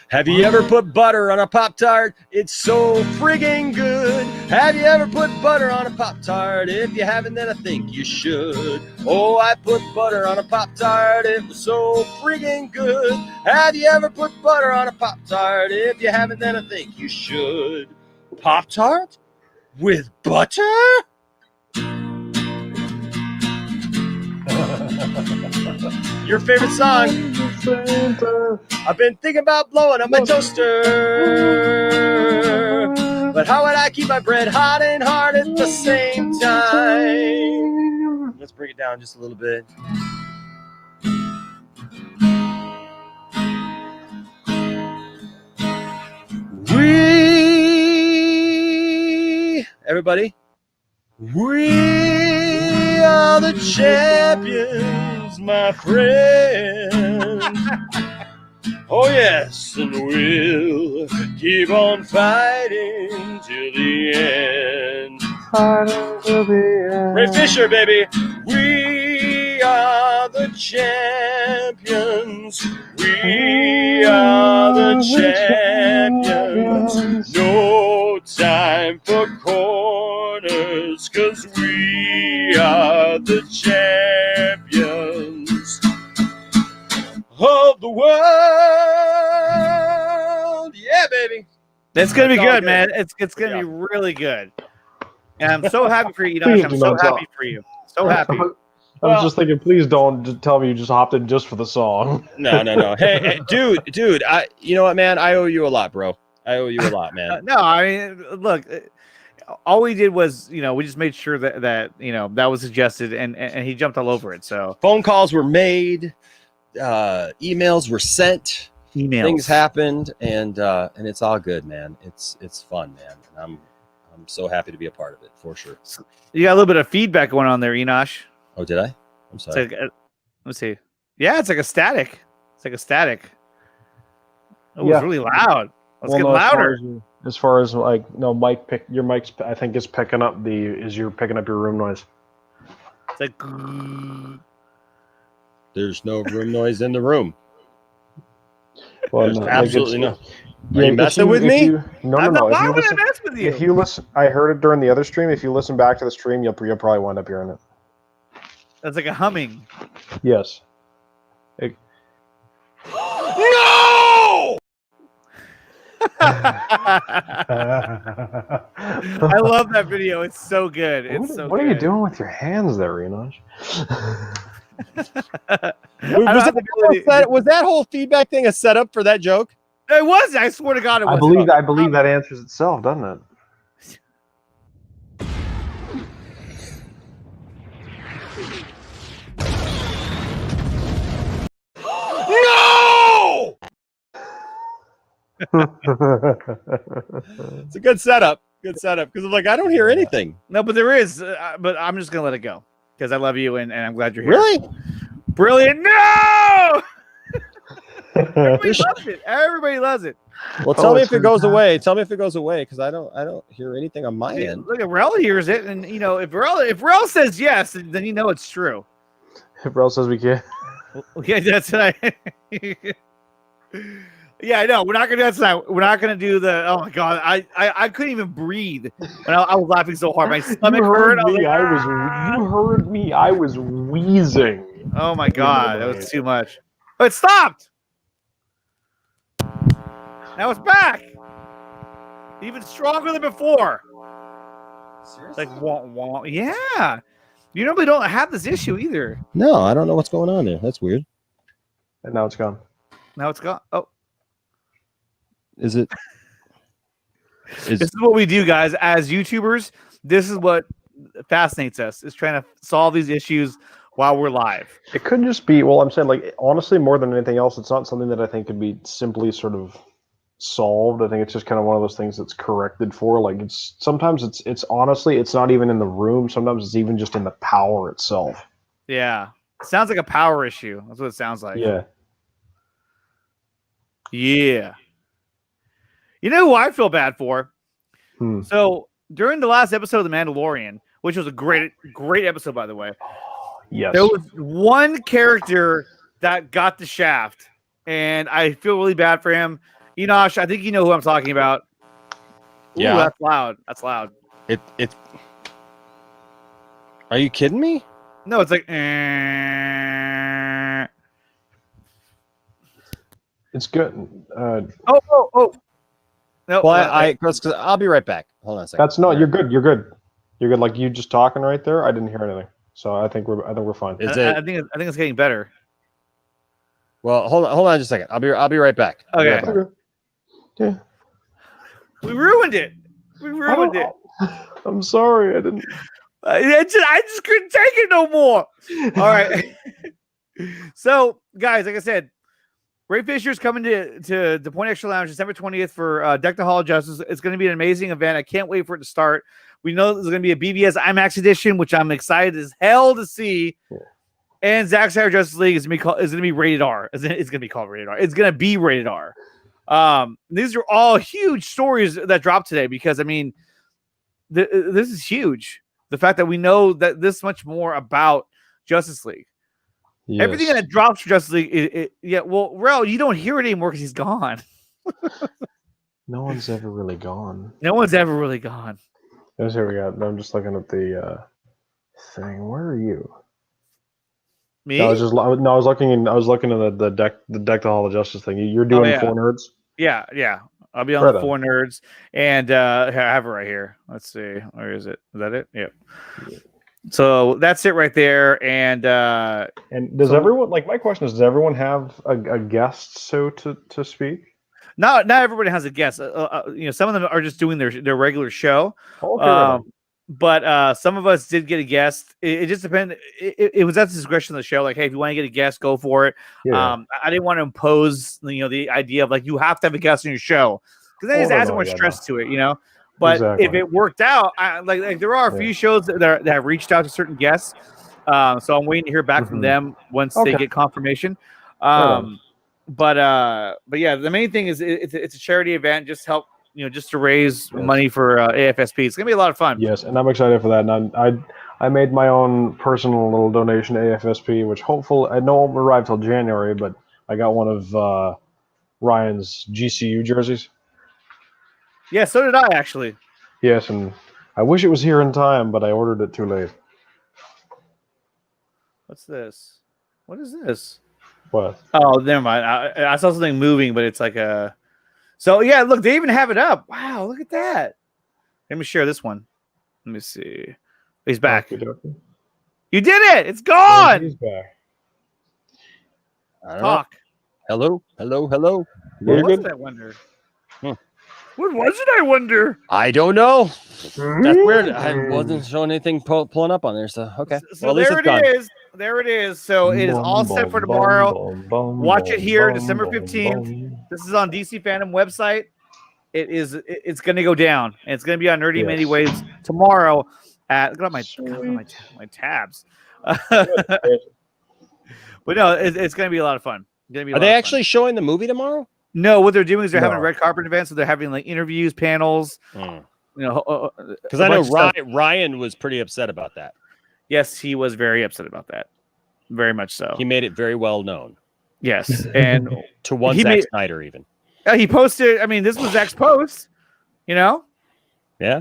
Have you ever put butter on a Pop-Tart? It's so friggin' good. Have you ever put butter on a Pop-Tart? If you haven't, then I think you should. Oh, I put butter on a Pop-Tart. It was so friggin' good. Have you ever put butter on a Pop-Tart? If you haven't, then I think you should. Pop-Tart? With butter? Your favorite song? I've been thinking about blowing up my toaster, but how would I keep my bread hot and hard at the same time? Let's bring it down just a little bit. Everybody, we are the champions, my friend. Oh yes, and we'll keep on fighting till the end. Fighting till the end. Ray Fisher, baby. We are the champions. We are the champions. No time for corners, 'cause we are the champions of the world. Yeah, baby. It's gonna be good, man. It's gonna be really good. And I'm so happy for you, Enosh. I'm so happy for you. So happy. I was just thinking, please don't just tell me you just hopped in just for the song. No. Hey, dude, you know what, man? I owe you a lot, bro. I owe you a lot, man. No, I mean, look, all we did was, we just made sure that that was suggested, and he jumped all over it. So Phone calls were made, emails were sent, things happened, and it's all good, man. It's fun, man, and I'm so happy to be a part of it for sure. You got a little bit of feedback going on there, Enosh. Oh, did I? I'm sorry. Let's see. Yeah, it's like a static. It's like a static. It was really loud. Let's get louder. As far as like, no, your mic's, I think, is picking up you're picking up your room noise. It's like, there's no room noise in the room. Well, there's absolutely no. Are you messing with me? No. Why would I mess with you? If you listen, I heard it during the other stream. If you listen back to the stream, you'll probably wind up hearing it. That's like a humming. Yes. No! I love that video. It's so good. What are you doing with your hands there, Enosh? Was that whole feedback thing a setup for that joke? It was. I swear to God, it was. I believe that answers itself, doesn't it? No! It's a good setup. Good setup. Because I'm like, I don't hear anything. No, but there is. But I'm just gonna let it go because I love you and I'm glad you're here. Really? Brilliant. No! Everybody loves it. Everybody loves it. Well, tell me if it goes away. Tell me if it goes away because I don't hear anything on my end. Look at Rel hears it, and if Rel says yes, then it's true. If Rel says we can. Okay, that's right. Yeah, I know. We're not gonna do that tonight. We're not gonna do the. Oh my God, I couldn't even breathe when I was laughing so hard. My stomach hurt. You heard me. I was wheezing. Oh my God, that was too much. Oh, it stopped. Now it's back. Even stronger than before. Seriously? Like, wah. Yeah. You normally don't have this issue either. No, I don't know what's going on there. That's weird. And now it's gone. Now it's gone. Oh. Is it? This is what we do, guys. As YouTubers, this is what fascinates us, is trying to solve these issues while we're live. It could just be, well, I'm saying, like, honestly, more than anything else, it's not something that I think could be simply sort of solved. I think it's just kind of one of those things that's corrected for. Like, sometimes it's honestly, it's not even in the room. Sometimes it's even just in the power itself. Yeah. Sounds like a power issue. That's what it sounds like. Yeah. Yeah. You know who I feel bad for? So during the last episode of The Mandalorian, which was a great episode, by the way. Yes. There was one character that got the shaft, and I feel really bad for him. Enosh, I think you know who I'm talking about. Ooh, yeah, that's loud. That's loud. It. Are you kidding me? No, it's like. It's good. Oh. No. Well, because I'll be right back. Hold on a second. That's no. You're good. You're good. You're good. Like you just talking right there. I didn't hear anything. So I think we're fine. I think it's getting better. Well, hold on just a second. I'll be right back. Okay. Yeah. We ruined it. I'm sorry. I didn't. I just couldn't take it no more. All right. So, guys, like I said, Ray Fisher's coming to the Point Extra Lounge December 20th for Deck the Hall of Justice. It's going to be an amazing event. I can't wait for it to start. We know there's going to be a BVS IMAX edition, which I'm excited as hell to see. Yeah. And Zack Snyder Justice League is going to be rated R. It's going to be called rated R. It's going to be rated R. These are all huge stories that dropped today because, I mean, this is huge. The fact that we know that this much more about Justice League. Yes. Everything that drops for Justice League, well, Rel, you don't hear it anymore because he's gone. No one's ever really gone. No one's ever really gone. Here we go. I'm just looking at the thing. Where are you? Me? No, I was looking in the deck the Hall of Justice thing. You're doing 4 nerds? Yeah. I'll be on the 4 nerds, and I have it right here. Let's see. Where is it? Is that it? Yep. Yeah. So that's it right there. And does everyone, like, my question is, does everyone have a guest to speak? not everybody has a guest. Some of them are just doing their regular show. Okay, right on. But some of us did get a guest. It just depended. It was at the discretion of the show. Like, hey, if you want to get a guest, go for it. Yeah. I didn't want to impose, the idea of like you have to have a guest on your show because then it's adding more stress to it, But Exactly. if it worked out, like there are a few shows that have reached out to certain guests. So I'm waiting to hear back from them once they get confirmation. But yeah, the main thing is it's a charity event. Just help, just to raise money for AFSP. It's gonna be a lot of fun. Yes, and I'm excited for that. And I made my own personal little donation to AFSP, which hopefully I know won't arrive till January, but I got one of Ryan's GCU jerseys. Yeah, so did I actually. Yes, and I wish it was here in time, but I ordered it too late. What's this? What is this? What? Oh, never mind. I saw something moving, but it's like a. So yeah, look, they even have it up. Wow, look at that. Let me share this one. Let me see. He's back. You did it. It's gone. He's back. Talk. Hello. What was it, I wonder? What was it, I wonder? I don't know. That's weird. I wasn't showing anything pulling up on there. So okay. So well, there it is. There it is. So it is all set for tomorrow. Watch it here, December 15th. This is on DC Fandome website. It's going to go down, and it's going to be on Nerdy Many Waves tomorrow. Look at my tabs. But no, it's going to be a lot of fun. Are they actually showing the movie tomorrow? No, what they're doing is they're having a red carpet event, so they're having like interviews, panels. Because I know Ryan was pretty upset about that. Yes, he was very upset about that. Very much so. He made it very well known. Yes, and to one Zack Snyder even. He posted. I mean, this was Zach's post. Yeah.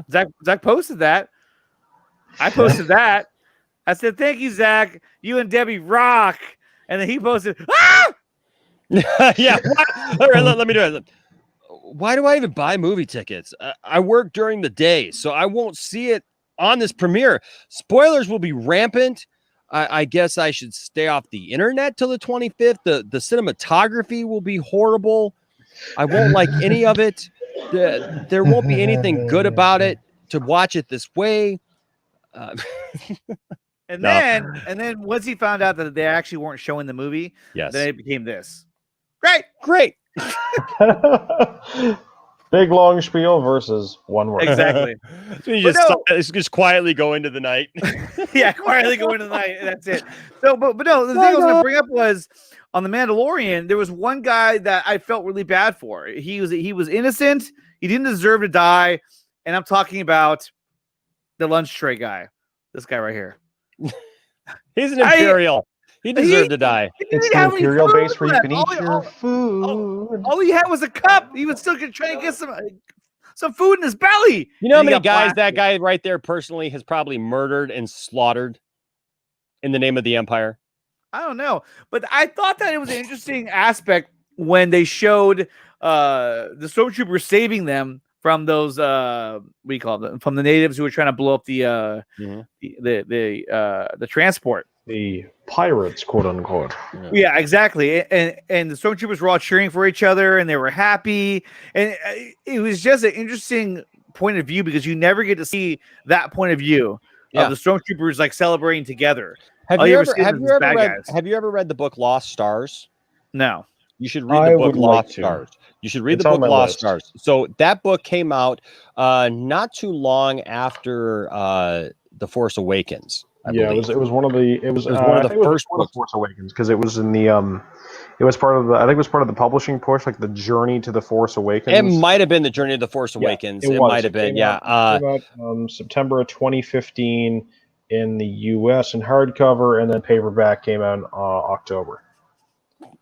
Zach posted that. I posted that. I said, "Thank you, Zach. You and Debbie rock." And then he posted, "Ah!" Yeah. All right, let me do it. Why do I even buy movie tickets? I work during the day, so I won't see it on this premiere. Spoilers will be rampant. I guess I should stay off the internet till the 25th. The cinematography will be horrible. I won't like any of it. There won't be anything good about it to watch it this way. And then once he found out that they actually weren't showing the movie, then it became this. Great. Big long spiel versus one word. Exactly. So you just quietly go into the night. Yeah, quietly go into the night. And that's it. So, but no, the thing I was going to bring up was on The Mandalorian, there was one guy that I felt really bad for. He was innocent. He didn't deserve to die. And I'm talking about the lunch tray guy. This guy right here. He's an Imperial. He deserved to die. It's the Imperial base where you can eat your food. All he had was a cup. He was still trying to get some food in his belly. You know how many guys that guy right there personally has probably murdered and slaughtered in the name of the Empire? I don't know. But I thought that it was an interesting aspect when they showed the stormtroopers saving them from those from the natives who were trying to blow up the transport. The pirates, quote unquote. Yeah, exactly. And the stormtroopers were all cheering for each other, and they were happy. And it was just an interesting point of view because you never get to see that point of view of the stormtroopers like celebrating together. Have you ever read the book Lost Stars? No. You should read the book Lost Stars. You should read the book Lost Stars. So that book came out not too long after The Force Awakens. It was one of the first Force Awakens because it was in the it was part of the publishing push, like the Journey to the Force Awakens. It might have been the Journey to the Force Awakens. It might have been, It came out, September of 2015 in the U.S. in hardcover, and then paperback came out in October.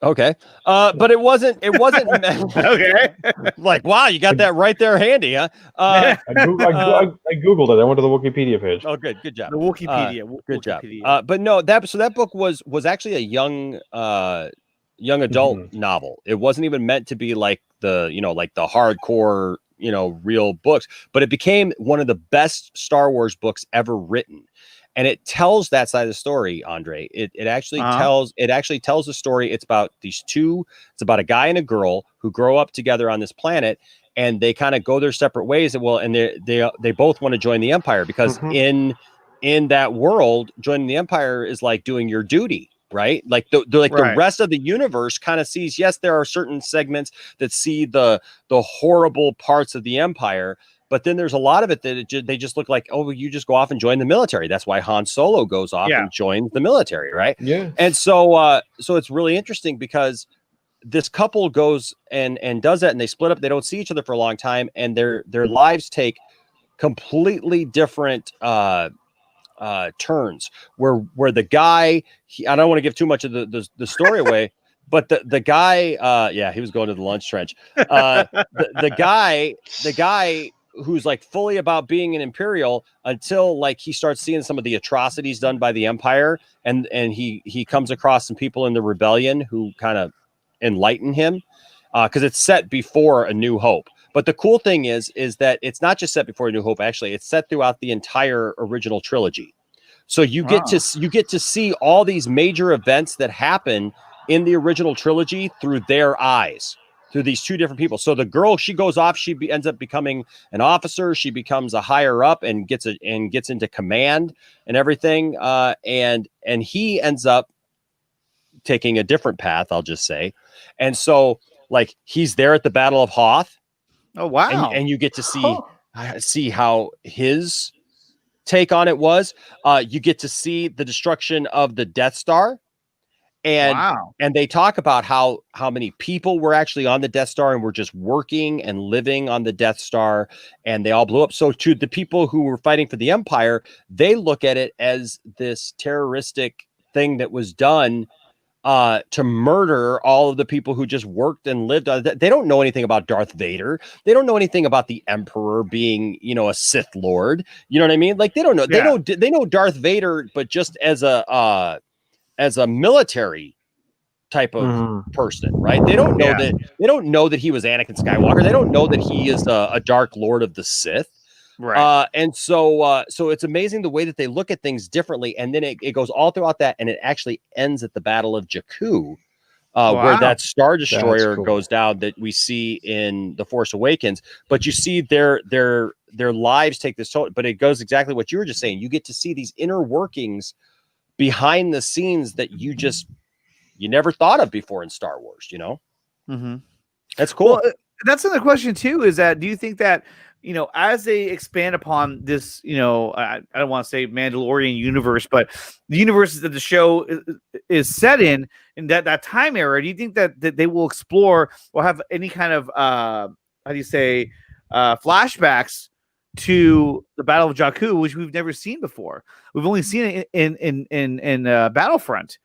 Okay. But it wasn't okay. Like, wow, you got that right there handy, huh? I Googled it. I went to the Wikipedia page. Oh, good job. The Wikipedia. Good job. But no, that book was actually a young adult novel. It wasn't even meant to be like the hardcore, real books, but it became one of the best Star Wars books ever written. and it tells that side of the story, Andre. It actually tells the story. It's about these two. It's about a guy and a girl who grow up together on this planet, and they kind of go their separate ways. And they both want to join the Empire because in that world, joining the Empire is like doing your duty. Right. Like the rest of the universe kind of sees, yes, there are certain segments that see the horrible parts of the Empire. But then there's a lot of it that they just look like, oh, you just go off and join the military. That's why Han Solo goes off and joins the military. Right. Yeah. And so it's really interesting because this couple goes and does that, and they split up. They don't see each other for a long time, and their lives take completely different turns where the guy, I don't want to give too much of the story away, but the guy, he was going to the lunch trench. The guy who's like fully about being an Imperial until like he starts seeing some of the atrocities done by the Empire, and he comes across some people in the rebellion who kind of enlighten him, because it's set before A New Hope. But the cool thing is that it's not just set before A New Hope. Actually, it's set throughout the entire original trilogy. So you get to see all these major events that happen in the original trilogy through their eyes, through these two different people. So the girl, she goes off, ends up becoming an officer. She becomes a higher up and gets into command and everything. And he ends up taking a different path, I'll just say. And so like he's there at the Battle of Hoth. Oh, wow. And you get to see how his take on it was. You get to see the destruction of the Death Star. And they talk about how many people were actually on the Death Star and were just working and living on the Death Star, and they all blew up. So to the people who were fighting for the Empire, they look at it as this terroristic thing that was done to murder all of the people who just worked and lived. They don't know anything about Darth Vader. They don't know anything about the Emperor being, a Sith Lord. You know what I mean? Like they don't know. Yeah. They know Darth Vader, but just as a military type of person, right? They don't know that. They don't know that he was Anakin Skywalker. They don't know that he is a Dark Lord of the Sith. Right. And so it's amazing the way that they look at things differently. And then it goes all throughout that, and it actually ends at the Battle of Jakku, where that Star Destroyer goes down that we see in The Force Awakens. But you see their lives take this toll, but it goes exactly what you were just saying. You get to see these inner workings behind the scenes that you never thought of before in Star Wars, Mm-hmm. That's cool. Well, that's another question too, is that, do you think that, as they expand upon this, I don't want to say Mandalorian universe, but the universe that the show is set in that time era, do you think that they will explore or have any kind of, flashbacks to the Battle of Jakku, which we've never seen before? We've only seen it in Battlefront.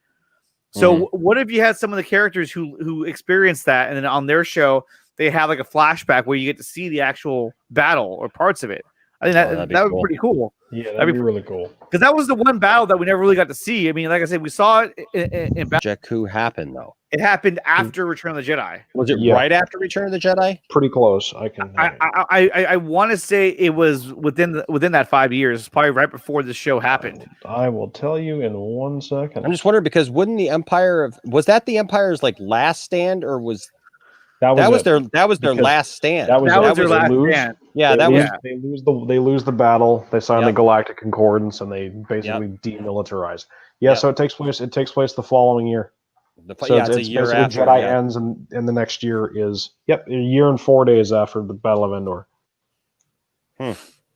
So what if you had some of the characters who experienced that, and then on their show they have like a flashback where you get to see the actual battle or parts of it? I think that would be pretty cool. Yeah, that'd be really cool. Because that was the one battle that we never really got to see. I mean, like I said, we saw it in Jakku happened though. It happened after Return of the Jedi. Was it right after Return of the Jedi? Pretty close. I want to say it was within that 5 years, probably right before this show happened. I will tell you in 1 second. I'm just wondering, because wouldn't the Empire was that the Empire's like last stand, or was that was their last stand? That was their last stand. Yeah, they lose the battle. They sign the Galactic Concordance, and they basically demilitarize. Yeah, so it takes place the following year. It's a year after Jedi ends, and the next year is a year and 4 days after the Battle of Endor.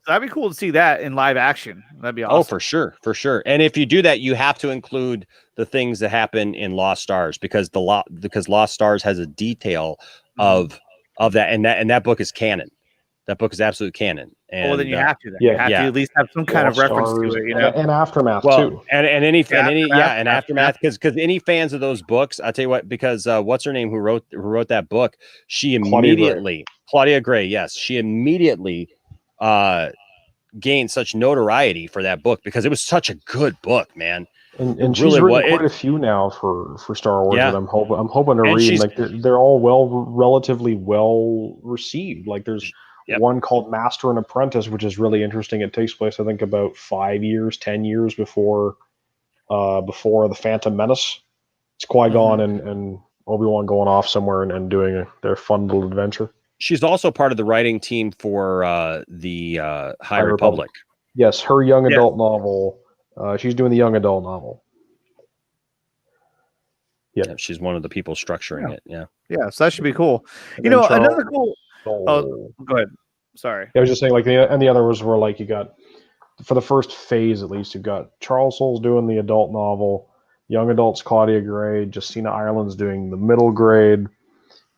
That'd be cool to see that in live action. That'd be awesome. Oh, for sure. And if you do that, you have to include the things that happen in Lost Stars, because Lost Stars has a detail of that, and that book is canon. That book is absolute canon. And, then you have to. You have to at least have some kind of reference to it, and Aftermath too. And Aftermath, because any fans of those books, I tell you what, because what's her name who wrote that book? She immediately, Claudia Gray, yes, she immediately gained such notoriety for that book because it was such a good book, man. And she's written quite a few now for Star Wars that I'm hoping to read. Like they're all relatively well received. Like there's one called Master and Apprentice, which is really interesting. It takes place, I think, about 5 years, 10 years before the Phantom Menace. It's Qui-Gon and Obi-Wan going off somewhere and doing their fun little adventure. She's also part of the writing team for the High Republic. Yes, her young adult novel. She's doing the young adult novel. Yeah, she's one of the people structuring it. Yeah. Yeah, so that should be cool. And You then know, Charles another cool. Oh, go ahead. Sorry. I was just saying, like, the others were like, you got, for the first phase at least, you've got Charles Soule's doing the adult novel, young adults Claudia Gray, Justina Ireland's doing the middle grade,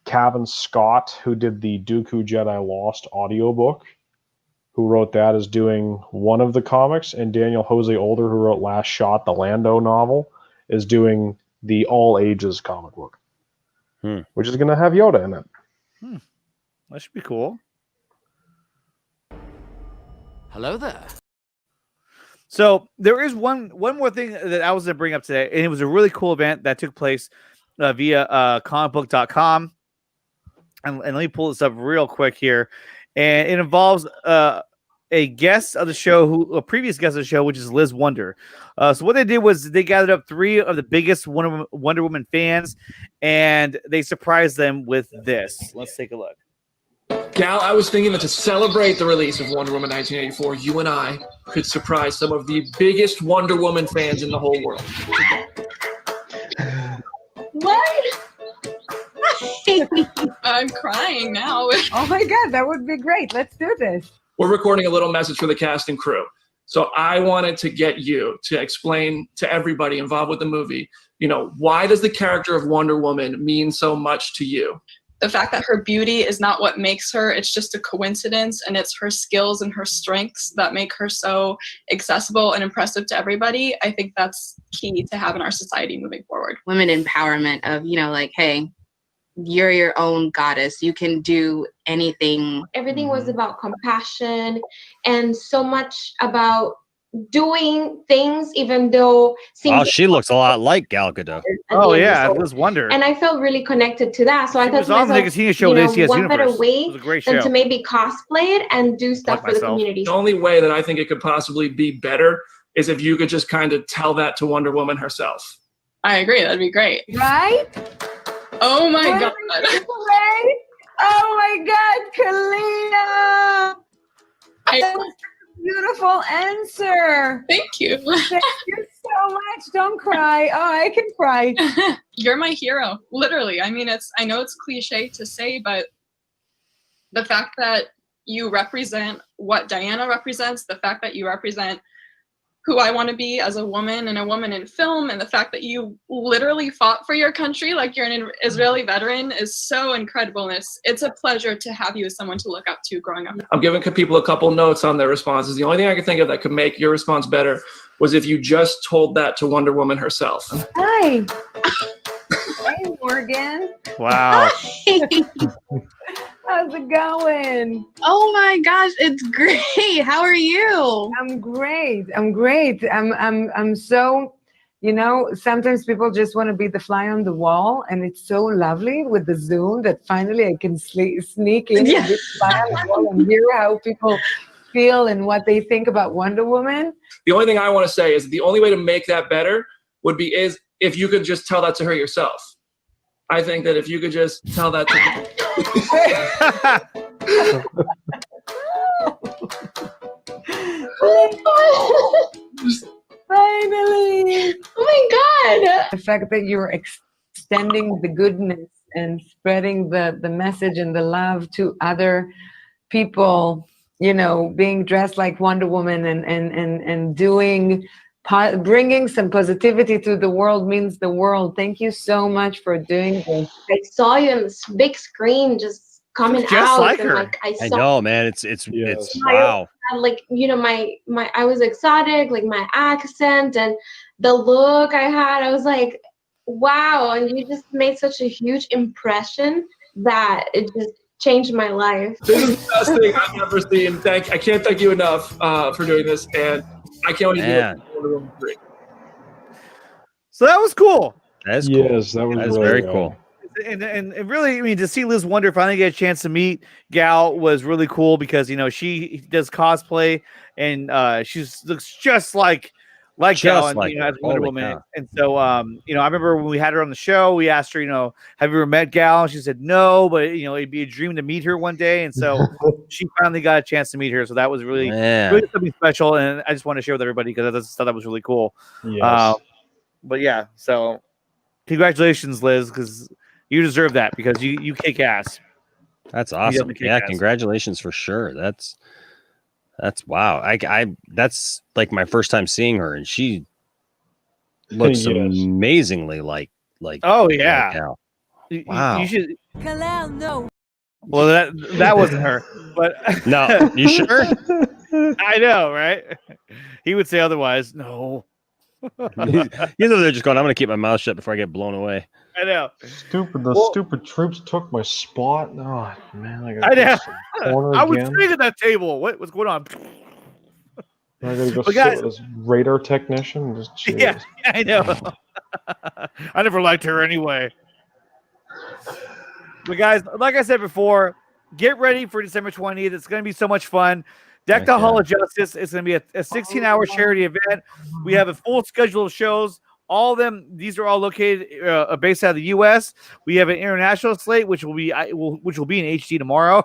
Cavan Scott, who did the Dooku Jedi Lost audiobook, who wrote that, is doing one of the comics, and Daniel Jose Older, who wrote Last Shot, the Lando novel, is doing the all ages comic book, which is going to have Yoda in it. That should be cool. Hello there. So there is one more thing that I was going to bring up today, and it was a really cool event that took place via comicbook.com. And let me pull this up real quick here. And it involves a guest of the show, a previous guest of the show, which is Liz Wonder. So what they did was they gathered up 3 of the biggest Wonder Woman fans, and they surprised them with this. Let's take a look. Gal, I was thinking that to celebrate the release of Wonder Woman 1984, you and I could surprise some of the biggest Wonder Woman fans in the whole world. What? I'm crying now. Oh my God, that would be great. Let's do this. We're recording a little message for the cast and crew. So I wanted to get you to explain to everybody involved with the movie, why does the character of Wonder Woman mean so much to you? The fact that her beauty is not what makes her, it's just a coincidence, and it's her skills and her strengths that make her so accessible and impressive to everybody. I think that's key to have in our society moving forward. Women empowerment of, hey, you're your own goddess. You can do anything. Everything was about compassion and so much about doing things, even though. She looks a lot like Gal Gadot. Oh yeah, Liz Wonder. And I felt really connected to that. So I thought, on the Nicketina show, what better way than to maybe cosplay it and do stuff for the community. The only way that I think it could possibly be better is if you could just kind of tell that to Wonder Woman herself. I agree. That'd be great. Right? Oh my God. Oh my God, Kalina! Beautiful answer. Thank you. Thank you so much. Don't cry. Oh, I can cry. You're my hero, literally. I mean, I know it's cliche to say, but the fact that you represent what Diana represents, the fact that you represent who I want to be as a woman and a woman in film, and the fact that you literally fought for your country like you're an Israeli veteran is so incredible. And it's a pleasure to have you as someone to look up to growing up. I'm giving people a couple notes on their responses. The only thing I could think of that could make your response better was if you just told that to Wonder Woman herself. Hi. Hey, Morgan. Wow. How's it going? Oh my gosh, it's great. How are you? I'm great. I'm so, sometimes people just want to be the fly on the wall, and it's so lovely with the Zoom that finally I can sneak in and be fly on the wall and hear how people feel and what they think about Wonder Woman. The only thing I want to say is the only way to make that better is if you could just tell that to her yourself. I think that if you could just tell that to her. Finally! Oh my God! The fact that you're extending the goodness and spreading the message and the love to other people, being dressed like Wonder Woman and doing, bringing some positivity to the world means the world. Thank you so much for doing this. I saw you on this big screen just coming just out. like and her. I know, man. It's wow. I was exotic, like my accent and the look I had. I was like, wow. And you just made such a huge impression that it just changed my life. This is the best thing I've ever seen. I can't thank you enough for doing this. And I can't wait to do Wonder Woman 3. So that was cool. That's cool. Yes, that was really very good. cool. and really, I mean, to see Liz Wonder finally get a chance to meet Gal was really cool because she does cosplay and she looks just like Gal and as Wonder Woman. And so I remember when we had her on the show, we asked her, have you ever met Gal? And she said no, but it'd be a dream to meet her one day. And so she finally got a chance to meet her. So that was really something special, and I just want to share with everybody because I thought that was really cool. Yes. But yeah, so congratulations, Liz, because you deserve that because you kick ass. That's awesome. Yeah, congratulations for sure. That's wow. I that's like my first time seeing her, and she looks amazingly like. Oh yeah. Like Gal. Wow. You should. No. Well, that wasn't her, but no. You sure? I know, right? He would say otherwise. No. He's over there just going, I'm going to keep my mouth shut before I get blown away. I know. Stupid troops took my spot. Oh, man. I know. I was sitting at that table. What's going on? I gotta go sit with this radar technician. Yeah, I know. I never liked her anyway. But guys, like I said before, get ready for December 20th. It's going to be so much fun. Deck the Hall of Justice is going to be a 16-hour charity event. We have a full schedule of shows. All of them, these are all located based out of the U.S. We have an international slate, which will be in HD tomorrow.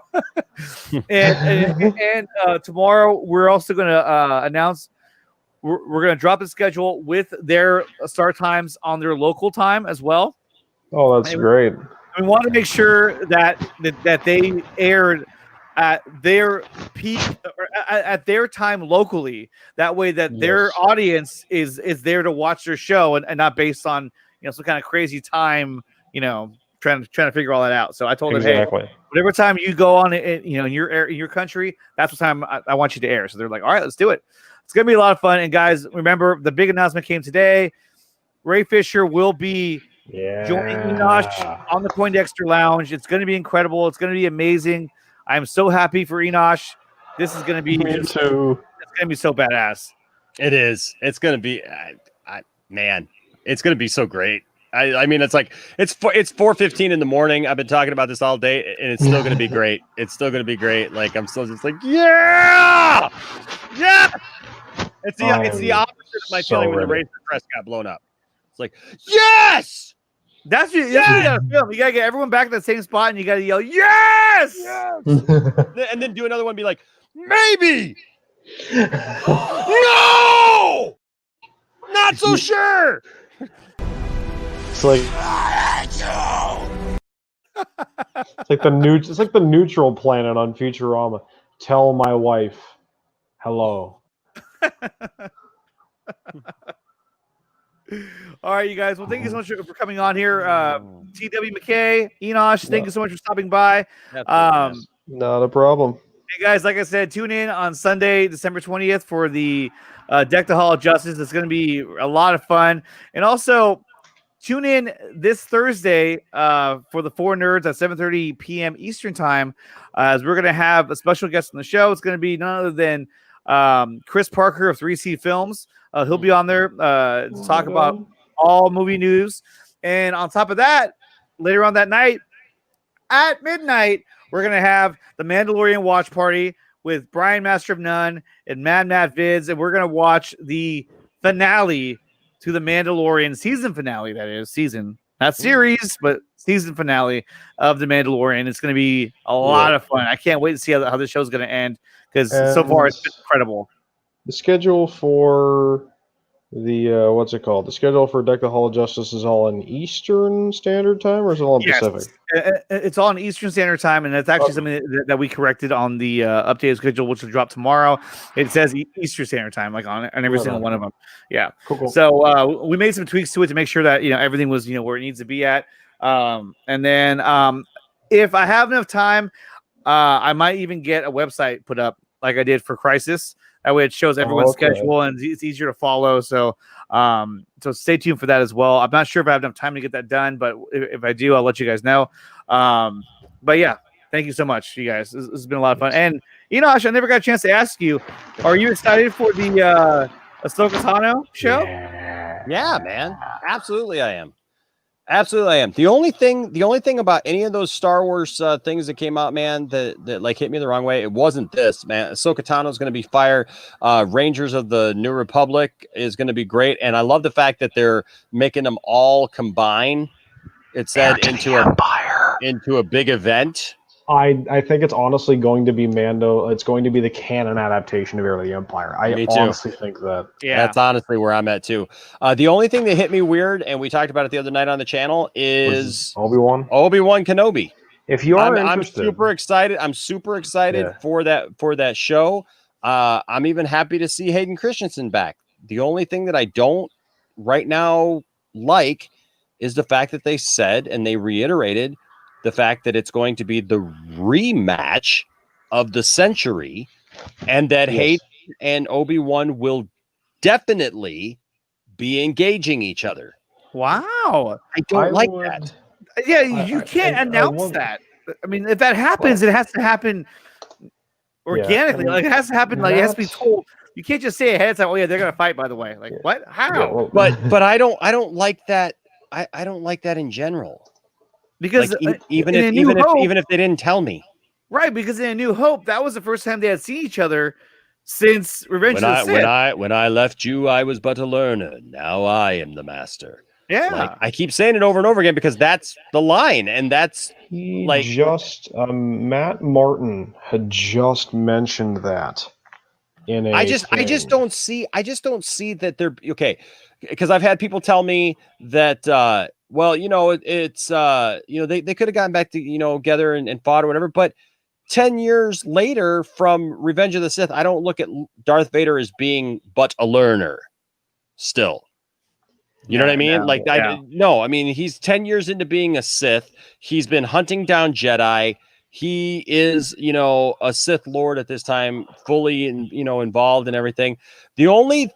and tomorrow, we're also going to announce we're going to drop the schedule with their start times on their local time as well. Oh, that's great. We want to make sure that they aired at their peak or at their time locally. That way that their audience is there to watch their show and not based on some kind of crazy time, trying to figure all that out. So I told them, hey, whatever time you go on in your country, that's what time I want you to air. So they're like, all right, let's do it. It's gonna be a lot of fun. And guys, remember the big announcement came today. Ray Fisher will be joining Enosh on the Poindexter Lounge. It's going to be incredible. It's going to be amazing. I'm so happy for Enosh. This is going to be Me too. It's going to be so badass. It is. It's going to be man. It's going to be so great. I mean, it's like it's 4:15 in the morning. I've been talking about this all day, and it's still going to be great. It's still going to be great. Like I'm still just like yeah. It's the opposite of my feeling when the Razor Crest got blown up. It's like yes. That's what you gotta film. You gotta get everyone back at the same spot, and you gotta yell yes. And then do another one. Be like maybe. No. Not so sure. It's like it's like the neutral planet on Futurama. Tell my wife hello. All right, you guys. Well, thank you so much for coming on here. TW McKay, Enosh, thank you so much for stopping by. Not a problem. Hey guys, like I said, tune in on Sunday, December 20th for the Deck the Hall of Justice. It's going to be a lot of fun. And also, tune in this Thursday for the Four Nerds at 7:30 p.m. Eastern Time, as we're going to have a special guest on the show. It's going to be none other than Chris Parker of 3C Films. He'll be on there to talk about all movie news. And on top of that, later on that night, at midnight, we're going to have the Mandalorian watch party with Brian Master of None and Mad Vids. And we're going to watch the finale to the Mandalorian season finale. That is season, not series, but season finale of the Mandalorian. It's going to be a lot of fun. I can't wait to see how this show's going to end because so far it's been incredible. The schedule for the what's it called? The schedule for Deck the Hall of Justice is all in Eastern Standard Time, or is it all in Pacific? It's all in Eastern Standard Time, and that's actually something that we corrected on the updated schedule, which will drop tomorrow. It says Eastern Standard Time, like on every single one of them. Yeah. Cool. So we made some tweaks to it to make sure that everything was where it needs to be at. And then if I have enough time, I might even get a website put up like I did for Crisis. That way it shows everyone's schedule and it's easier to follow. So so stay tuned for that as well. I'm not sure if I have enough time to get that done, but if I do, I'll let you guys know. But yeah, thank you so much, you guys. This has been a lot of fun. And Enosh, I never got a chance to ask you, are you excited for the Ahsoka Tano show? Yeah, man. Absolutely I am. Absolutely, I am. The only thing about any of those Star Wars things that came out, man, that like hit me the wrong way, it wasn't this, man. Ahsoka Tano is going to be fire. Rangers of the New Republic is going to be great, and I love the fact that they're making them all combine. It said into a big event. I think it's honestly going to be Mando. It's going to be the canon adaptation of Heir of the Empire. I honestly think that. Yeah, that's honestly where I'm at too. The only thing that hit me weird, and we talked about it the other night on the channel, is Obi-Wan Kenobi. If you are I'm interested, super excited. I'm super excited for that show. I'm even happy to see Hayden Christensen back. The only thing that I don't right now like is the fact that they said and they reiterated the fact that it's going to be the rematch of the century, and that Hayden and Obi-Wan will definitely be engaging each other. Wow. I don't like that. Yeah, you can't announce that. I mean, if that happens, it has to happen organically. Like it has to happen. Like it has to be told. You can't just say ahead of time. Oh yeah, they're gonna fight. By the way, like what? How? But I don't like that. I don't like that in general. Because like, even if they didn't tell me, right? Because in A New Hope, that was the first time they had seen each other since Revenge of the Sith. When I left you, I was but a learner. Now I am the master. Yeah, like, I keep saying it over and over again because that's the line, and that's Matt Martin had just mentioned that. I just don't see that they're okay, because I've had people tell me that well, it's they could have gotten back to together and fought or whatever, but 10 years later from Revenge of the Sith, I don't look at Darth Vader as being but a learner still. You know what I mean? I mean, he's 10 years into being a Sith. He's been hunting down Jedi. He is, a Sith Lord at this time, fully involved in everything. The only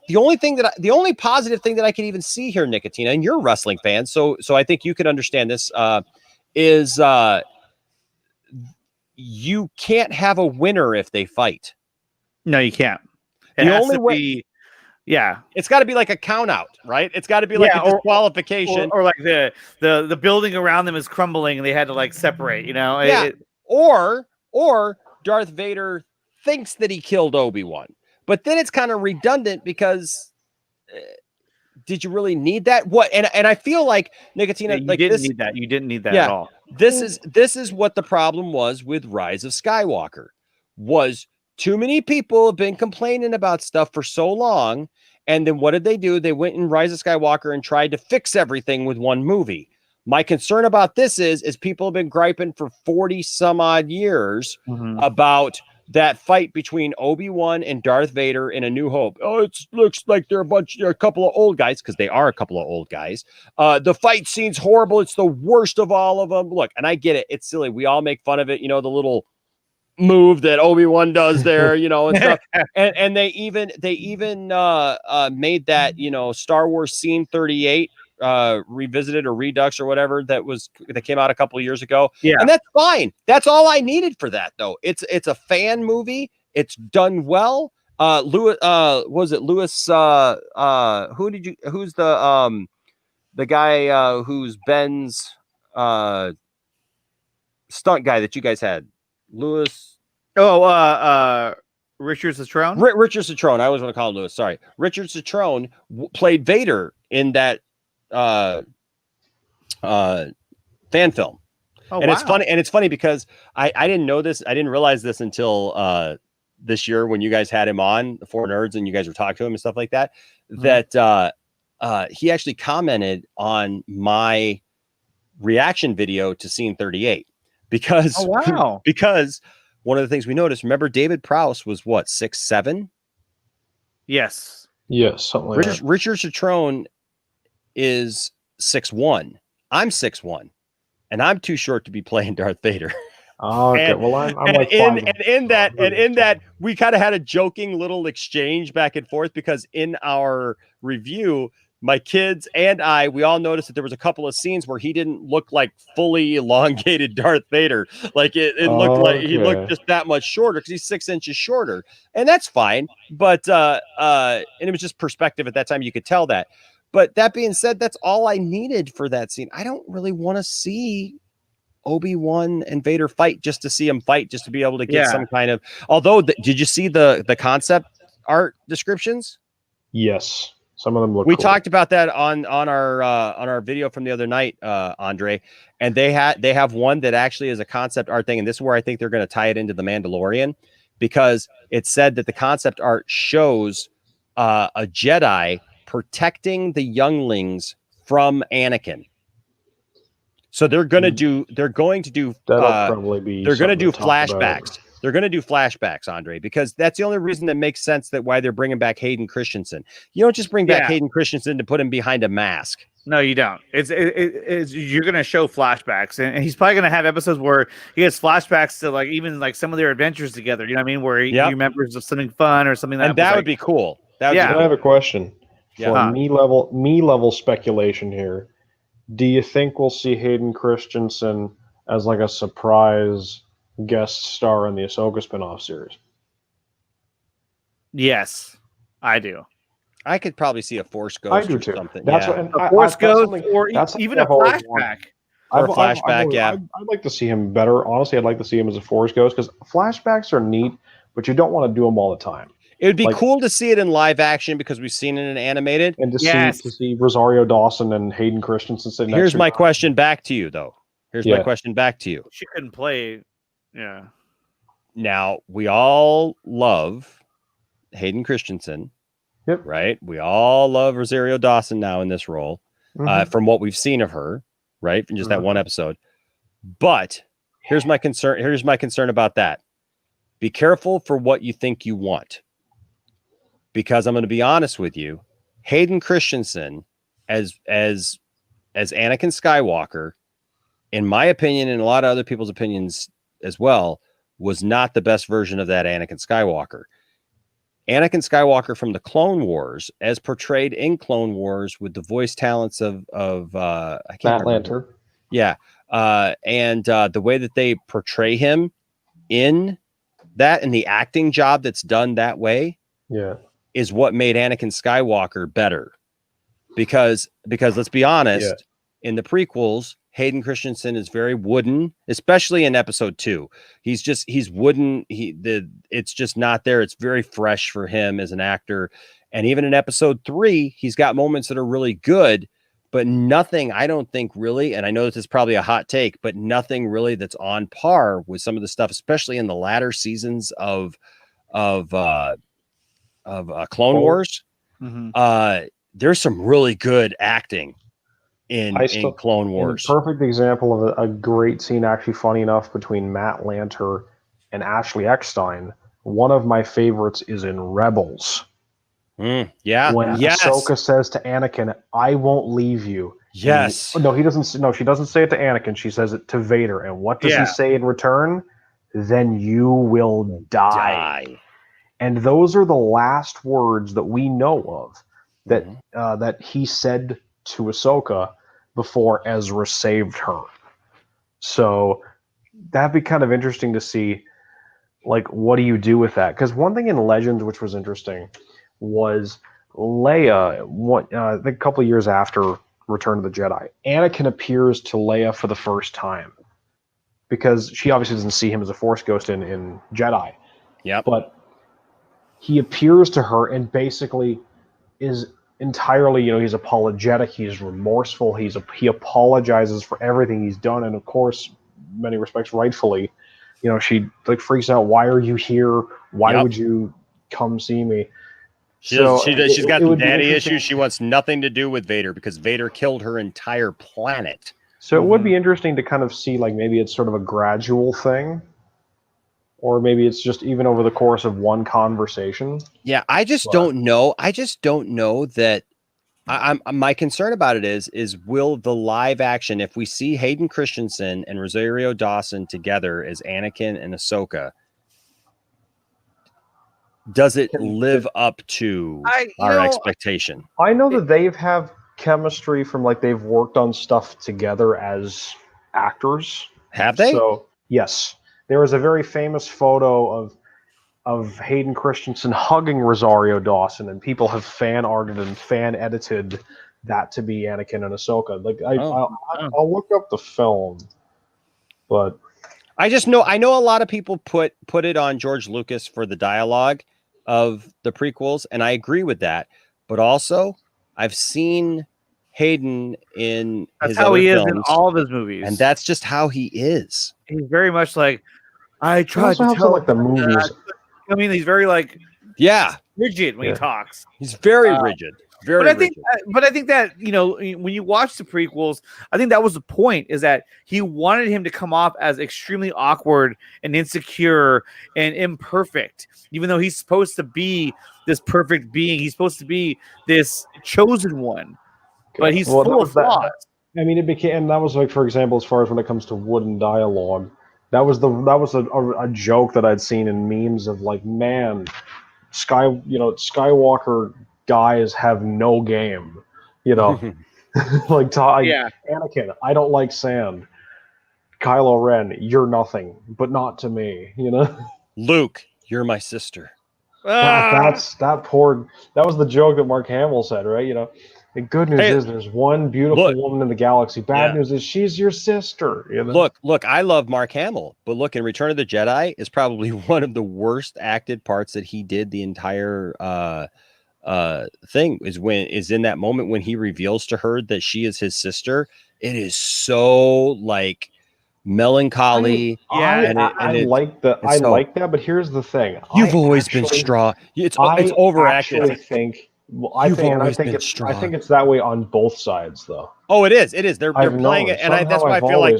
positive thing that I can even see here, Nicotina, and you're a wrestling fan, so I think you could understand this, is you can't have a winner if they fight. No, you can't. The only way. Yeah, it's got to be like a count out, right? It's got to be like a disqualification, or like the building around them is crumbling and they had to like separate. Yeah. Or Darth Vader thinks that he killed Obi-Wan, but then it's kind of redundant because did you really need that? What? And I feel like Nicotina, you didn't need that at all. This is what the problem was with Rise of Skywalker. Was too many people have been complaining about stuff for so long, and then what did they do? They went in Rise of Skywalker and tried to fix everything with one movie. My concern about this is people have been griping for 40 some odd years about that fight between Obi-Wan and Darth Vader in A New Hope. Oh, it looks like they're a couple of old guys, because they are a couple of old guys. The fight scene's horrible. It's the worst of all of them. Look, and I get it. It's silly. We all make fun of it. The little move that Obi-Wan does there, and stuff. And they even made that, Star Wars Scene 38 revisited or redux or whatever that came out a couple of years ago. Yeah, and that's fine. That's all I needed for that, though. It's a fan movie. It's done well. Lewis, who's the guy who's Ben's stunt guy that you guys had? Lewis. Richard Citrone. Richard Citrone. I always want to call him Lewis. Sorry, Richard Citrone played Vader in that fan film. It's funny because I didn't know this. I didn't realize this until this year when you guys had him on the Four Nerds and you guys were talking to him and stuff like that. That he actually commented on my reaction video to Scene 38 because because one of the things we noticed. Remember, David Prowse was what, 6'7"? Yes, something like that. Richard Citrone is 6'1". I'm 6'1", and I'm too short to be playing Darth Vader. Oh, okay. Well, I'm like in that we kind of had a joking little exchange back and forth because in our review, my kids and we all noticed that there was a couple of scenes where he didn't look like fully elongated Darth Vader. Like it looked like he looked just that much shorter because he's 6 inches shorter, and that's fine. But and it was just perspective at that time. You could tell that. But that being said, that's all I needed for that scene. I don't really want to see Obi-Wan and Vader fight just to see them fight, just to be able to get some kind of. Although, did you see the concept art descriptions? Yes, some of them look. We cool. talked about that on our video from the other night, Andre, and they have one that actually is a concept art thing, and this is where I think they're going to tie it into the Mandalorian, because it said that the concept art shows a Jedi protecting the younglings from Anakin. So they're going to do that'll probably be. They're going to do something talk flashbacks. about. They're going to do flashbacks, Andre, because that's the only reason that makes sense that why they're bringing back Hayden Christensen. You don't just bring back Hayden Christensen to put him behind a mask. No, you don't. It's you're going to show flashbacks, and he's probably going to have episodes where he has flashbacks to like even like some of their adventures together. You know what I mean? Where he remembers of something fun or something and that would be cool. That would be cool. I have a question for Yeah. me level speculation here. Do you think we'll see Hayden Christensen as like a surprise guest star in the Ahsoka spinoff series? Yes, I do. I could probably see a Force Ghost. I do or too. something. That's yeah. what A Force Ghost, or even a flashback. Or a flashback, yeah. I'd like to see him better. Honestly, I'd like to see him as a Force Ghost because flashbacks are neat, but you don't want to do them all the time. It would be cool to see it in live action because we've seen it in animated. And to see Rosario Dawson and Hayden Christensen sitting next to Here's my question back to you, though. Here's my Yeah. question back to you. She couldn't play. Yeah. Now, we all love Hayden Christensen. Yep. Right? We all love Rosario Dawson now in this role, from what we've seen of her, right? From just that one episode. But here's my concern. Here's my concern about that. Be careful for what you think you want. Because I'm going to be honest with you, Hayden Christensen as Anakin Skywalker, in my opinion, and a lot of other people's opinions as well, was not the best version of that Anakin Skywalker. Anakin Skywalker from the Clone Wars, as portrayed in Clone Wars with the voice talents of I can't remember. Lanter. Yeah. And the way that they portray him in that and the acting job that's done that way is what made Anakin Skywalker better. Because let's be honest, in the prequels, Hayden Christensen is very wooden, especially in episode 2. He's wooden. It's just not there. It's very fresh for him as an actor. And even in episode 3, he's got moments that are really good, but nothing, I don't think really, and I know this is probably a hot take, but nothing really that's on par with some of the stuff, especially in the latter seasons of Clone Wars. There's some really good acting in Clone Wars. Perfect example of a great scene, actually funny enough, between Matt Lanter and Ashley Eckstein. One of my favorites is in Rebels. When Ahsoka says to Anakin, "I won't leave you." Yes. No, he doesn't. No, she doesn't say it to Anakin. She says it to Vader. And what does he say in return? "Then you will die." And those are the last words that we know of that that he said to Ahsoka before Ezra saved her. So that'd be kind of interesting to see, like, what do you do with that? Because one thing in Legends which was interesting was Leia, I think a couple of years after Return of the Jedi, Anakin appears to Leia for the first time because she obviously doesn't see him as a Force ghost in Jedi. Yeah. But he appears to her and basically is entirely, he's apologetic, he's remorseful, he apologizes for everything he's done, and of course, in many respects, rightfully, she like freaks out. Why are you here? Why would you come see me? She's got some daddy issues. She wants nothing to do with Vader because Vader killed her entire planet. So it would be interesting to kind of see, like, maybe it's sort of a gradual thing, or maybe it's just even over the course of one conversation. Yeah, I just don't know. I just don't know that. My concern about it is will the live action, if we see Hayden Christensen and Rosario Dawson together as Anakin and Ahsoka, does it live up to our expectation? I know that they have chemistry from, like, they've worked on stuff together as actors. Have they? So yes. There was a very famous photo of Hayden Christensen hugging Rosario Dawson, and people have fan arted and fan edited that to be Anakin and Ahsoka. Like Oh. I'll look up the film, but I know a lot of people put it on George Lucas for the dialogue of the prequels, and I agree with that. But also, I've seen Hayden in That's his how other he is films, in all of his movies, and that's just how he is. he's very much like I it tried also to helps tell. in, like the movies. I mean, he's very like Yeah, rigid when Yeah. he talks. he's very rigid. Very rigid. But I think that when you watch the prequels, I think that was the point, is that he wanted him to come off as extremely awkward and insecure and imperfect, even though he's supposed to be this perfect being. He's supposed to be this chosen one, but he's Well, that full was of that- flaws. I mean, it became, and that was like, for example, as far as when it comes to wooden dialogue, that was a joke that I'd seen in memes of like, man, Skywalker guys have no game, like Yeah. Anakin, I don't like sand. Kylo Ren, you're nothing, but not to me, Luke, you're my sister. That was the joke that Mark Hamill said, right? The good news is there's one beautiful woman in the galaxy. Bad news is she's your sister. Look, I love Mark Hamill, but look, in Return of the Jedi is probably one of the worst acted parts that he did the entire thing is in that moment when he reveals to her that she is his sister. It is so like melancholy. I like that, but here's the thing. You've always been strong. It's overacted. I think it's that way on both sides, though. Oh, it is. They're playing it, and that's why I feel like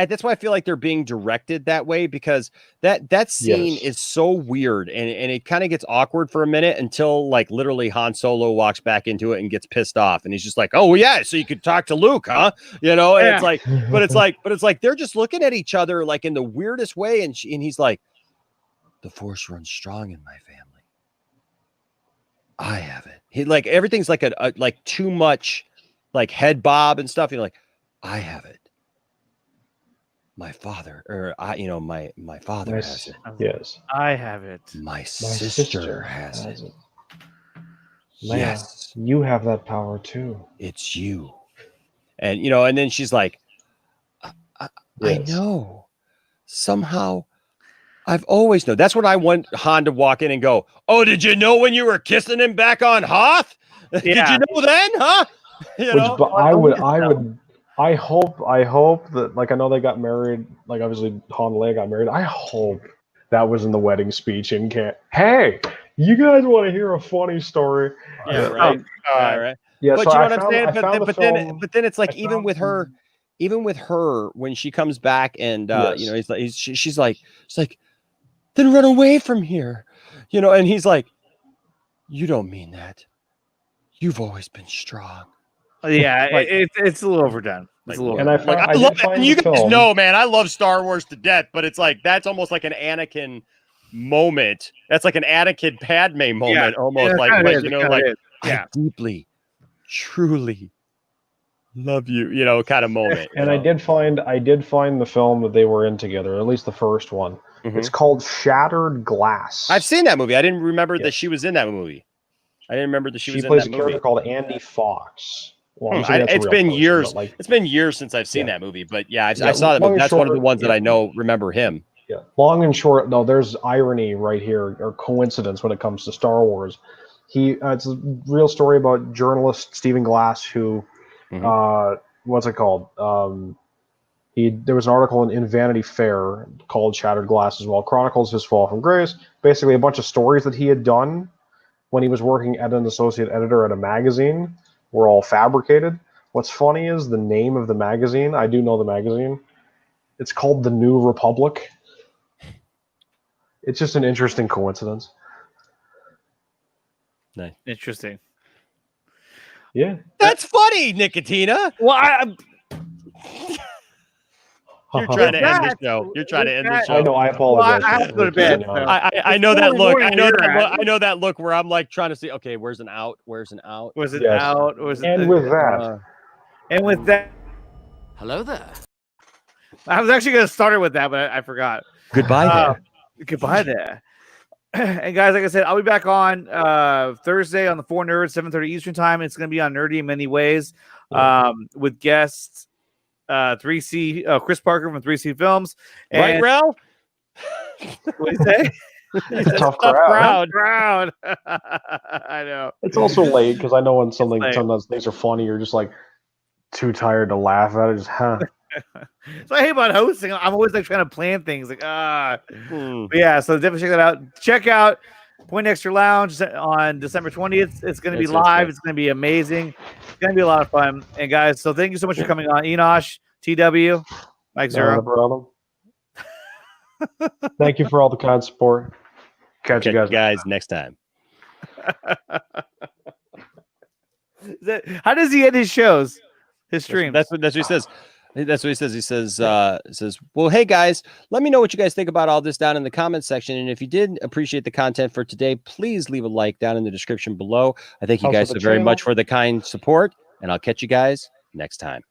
that's why I feel like they're being directed that way, because that scene is so weird, and it kind of gets awkward for a minute until like literally Han Solo walks back into it and gets pissed off, and he's just like, "Oh yeah, so you could talk to Luke, huh?" And it's like, but it's like they're just looking at each other like in the weirdest way, and he's like, "The Force runs strong in my family. I have it." He like everything's like a like too much like head bob and stuff. Like, I have it. My father, or my father has it. Yes, I have it. My sister has it. Yes, you have that power too. It's you. And and then she's like, I know. Somehow I've always known. That's when I want Han to walk in and go, "Oh, did you know when you were kissing him back on Hoth? Did you know then, huh?" But I hope that, like, I know they got married, like obviously Han and Leia got married. I hope that was in the wedding speech and hey, you guys want to hear a funny story? Yeah, right. Right. Yeah, but so you know I what I'm found, saying? I found the film, But then it's like even with her when she comes back and she's like, then run away from here, and he's like, you don't mean that. You've always been strong. Yeah, it's a little overdone. It's a little. And I love it. And you guys know, man, I love Star Wars to death, but it's like that's almost like an Anakin moment. That's like an Anakin Padme moment, almost I deeply, truly love you, kind of moment. And I did find the film that they were in together, at least the first one. Mm-hmm. It's called Shattered Glass. I've seen that movie. I didn't remember that she was in that movie. I didn't remember that she was in that movie. She plays a character called Andy Fox. Well, it's been years. It's been years since I've seen that movie, but I saw that. That's one of the ones that I know. Remember him? Yeah. Long and short, no, there's irony right here, or coincidence when it comes to Star Wars. It's a real story about journalist Stephen Glass, who, what's it called? There was an article in Vanity Fair called "Shattered Glass" as well. Chronicles his fall from grace. Basically, a bunch of stories that he had done when he was working as an associate editor at a magazine were all fabricated. What's funny is the name of the magazine. I do know the magazine. It's called The New Republic. It's just an interesting coincidence. Nice. Interesting. Yeah. That's funny, Nicotina. Well, you're trying to end the show. You're trying to end the show. I know. I apologize. Well, I have to go to bed. I know that look. I know that look where I'm like trying to see. Okay, where's an out? Where's an out? Was it out? Was it? And with that. Hello there. I was actually going to start it with that, but I forgot. Goodbye there. Goodbye there. And guys, like I said, I'll be back on Thursday on the 4 Nerds, 7:30 Eastern time. It's going to be on Nerdy in many ways, with guests 3C Chris Parker from 3C Films. Right, And Ralph? what do you say? It's a tough crowd. Crowd. I know. It's also late because I know when late. sometimes things are funny, you're just like too tired to laugh at it. Just So I hate about hosting. I'm always like trying to plan things. Like But yeah, so definitely check that out. Check out Point Extra Lounge on December 20th. It's going to be live. It's going to be amazing. It's going to be a lot of fun. And guys, so thank you so much for coming on. Enosh, TW, Mike Zero. Thank you for all the kind support. Catch you guys next time. How does he end his shows? His streams? That's what he says. That's what he says. He says, well, hey guys, let me know what you guys think about all this down in the comments section. And if you did appreciate the content for today, please leave a like down in the description below. I thank you guys so very much for the kind support, and I'll catch you guys next time.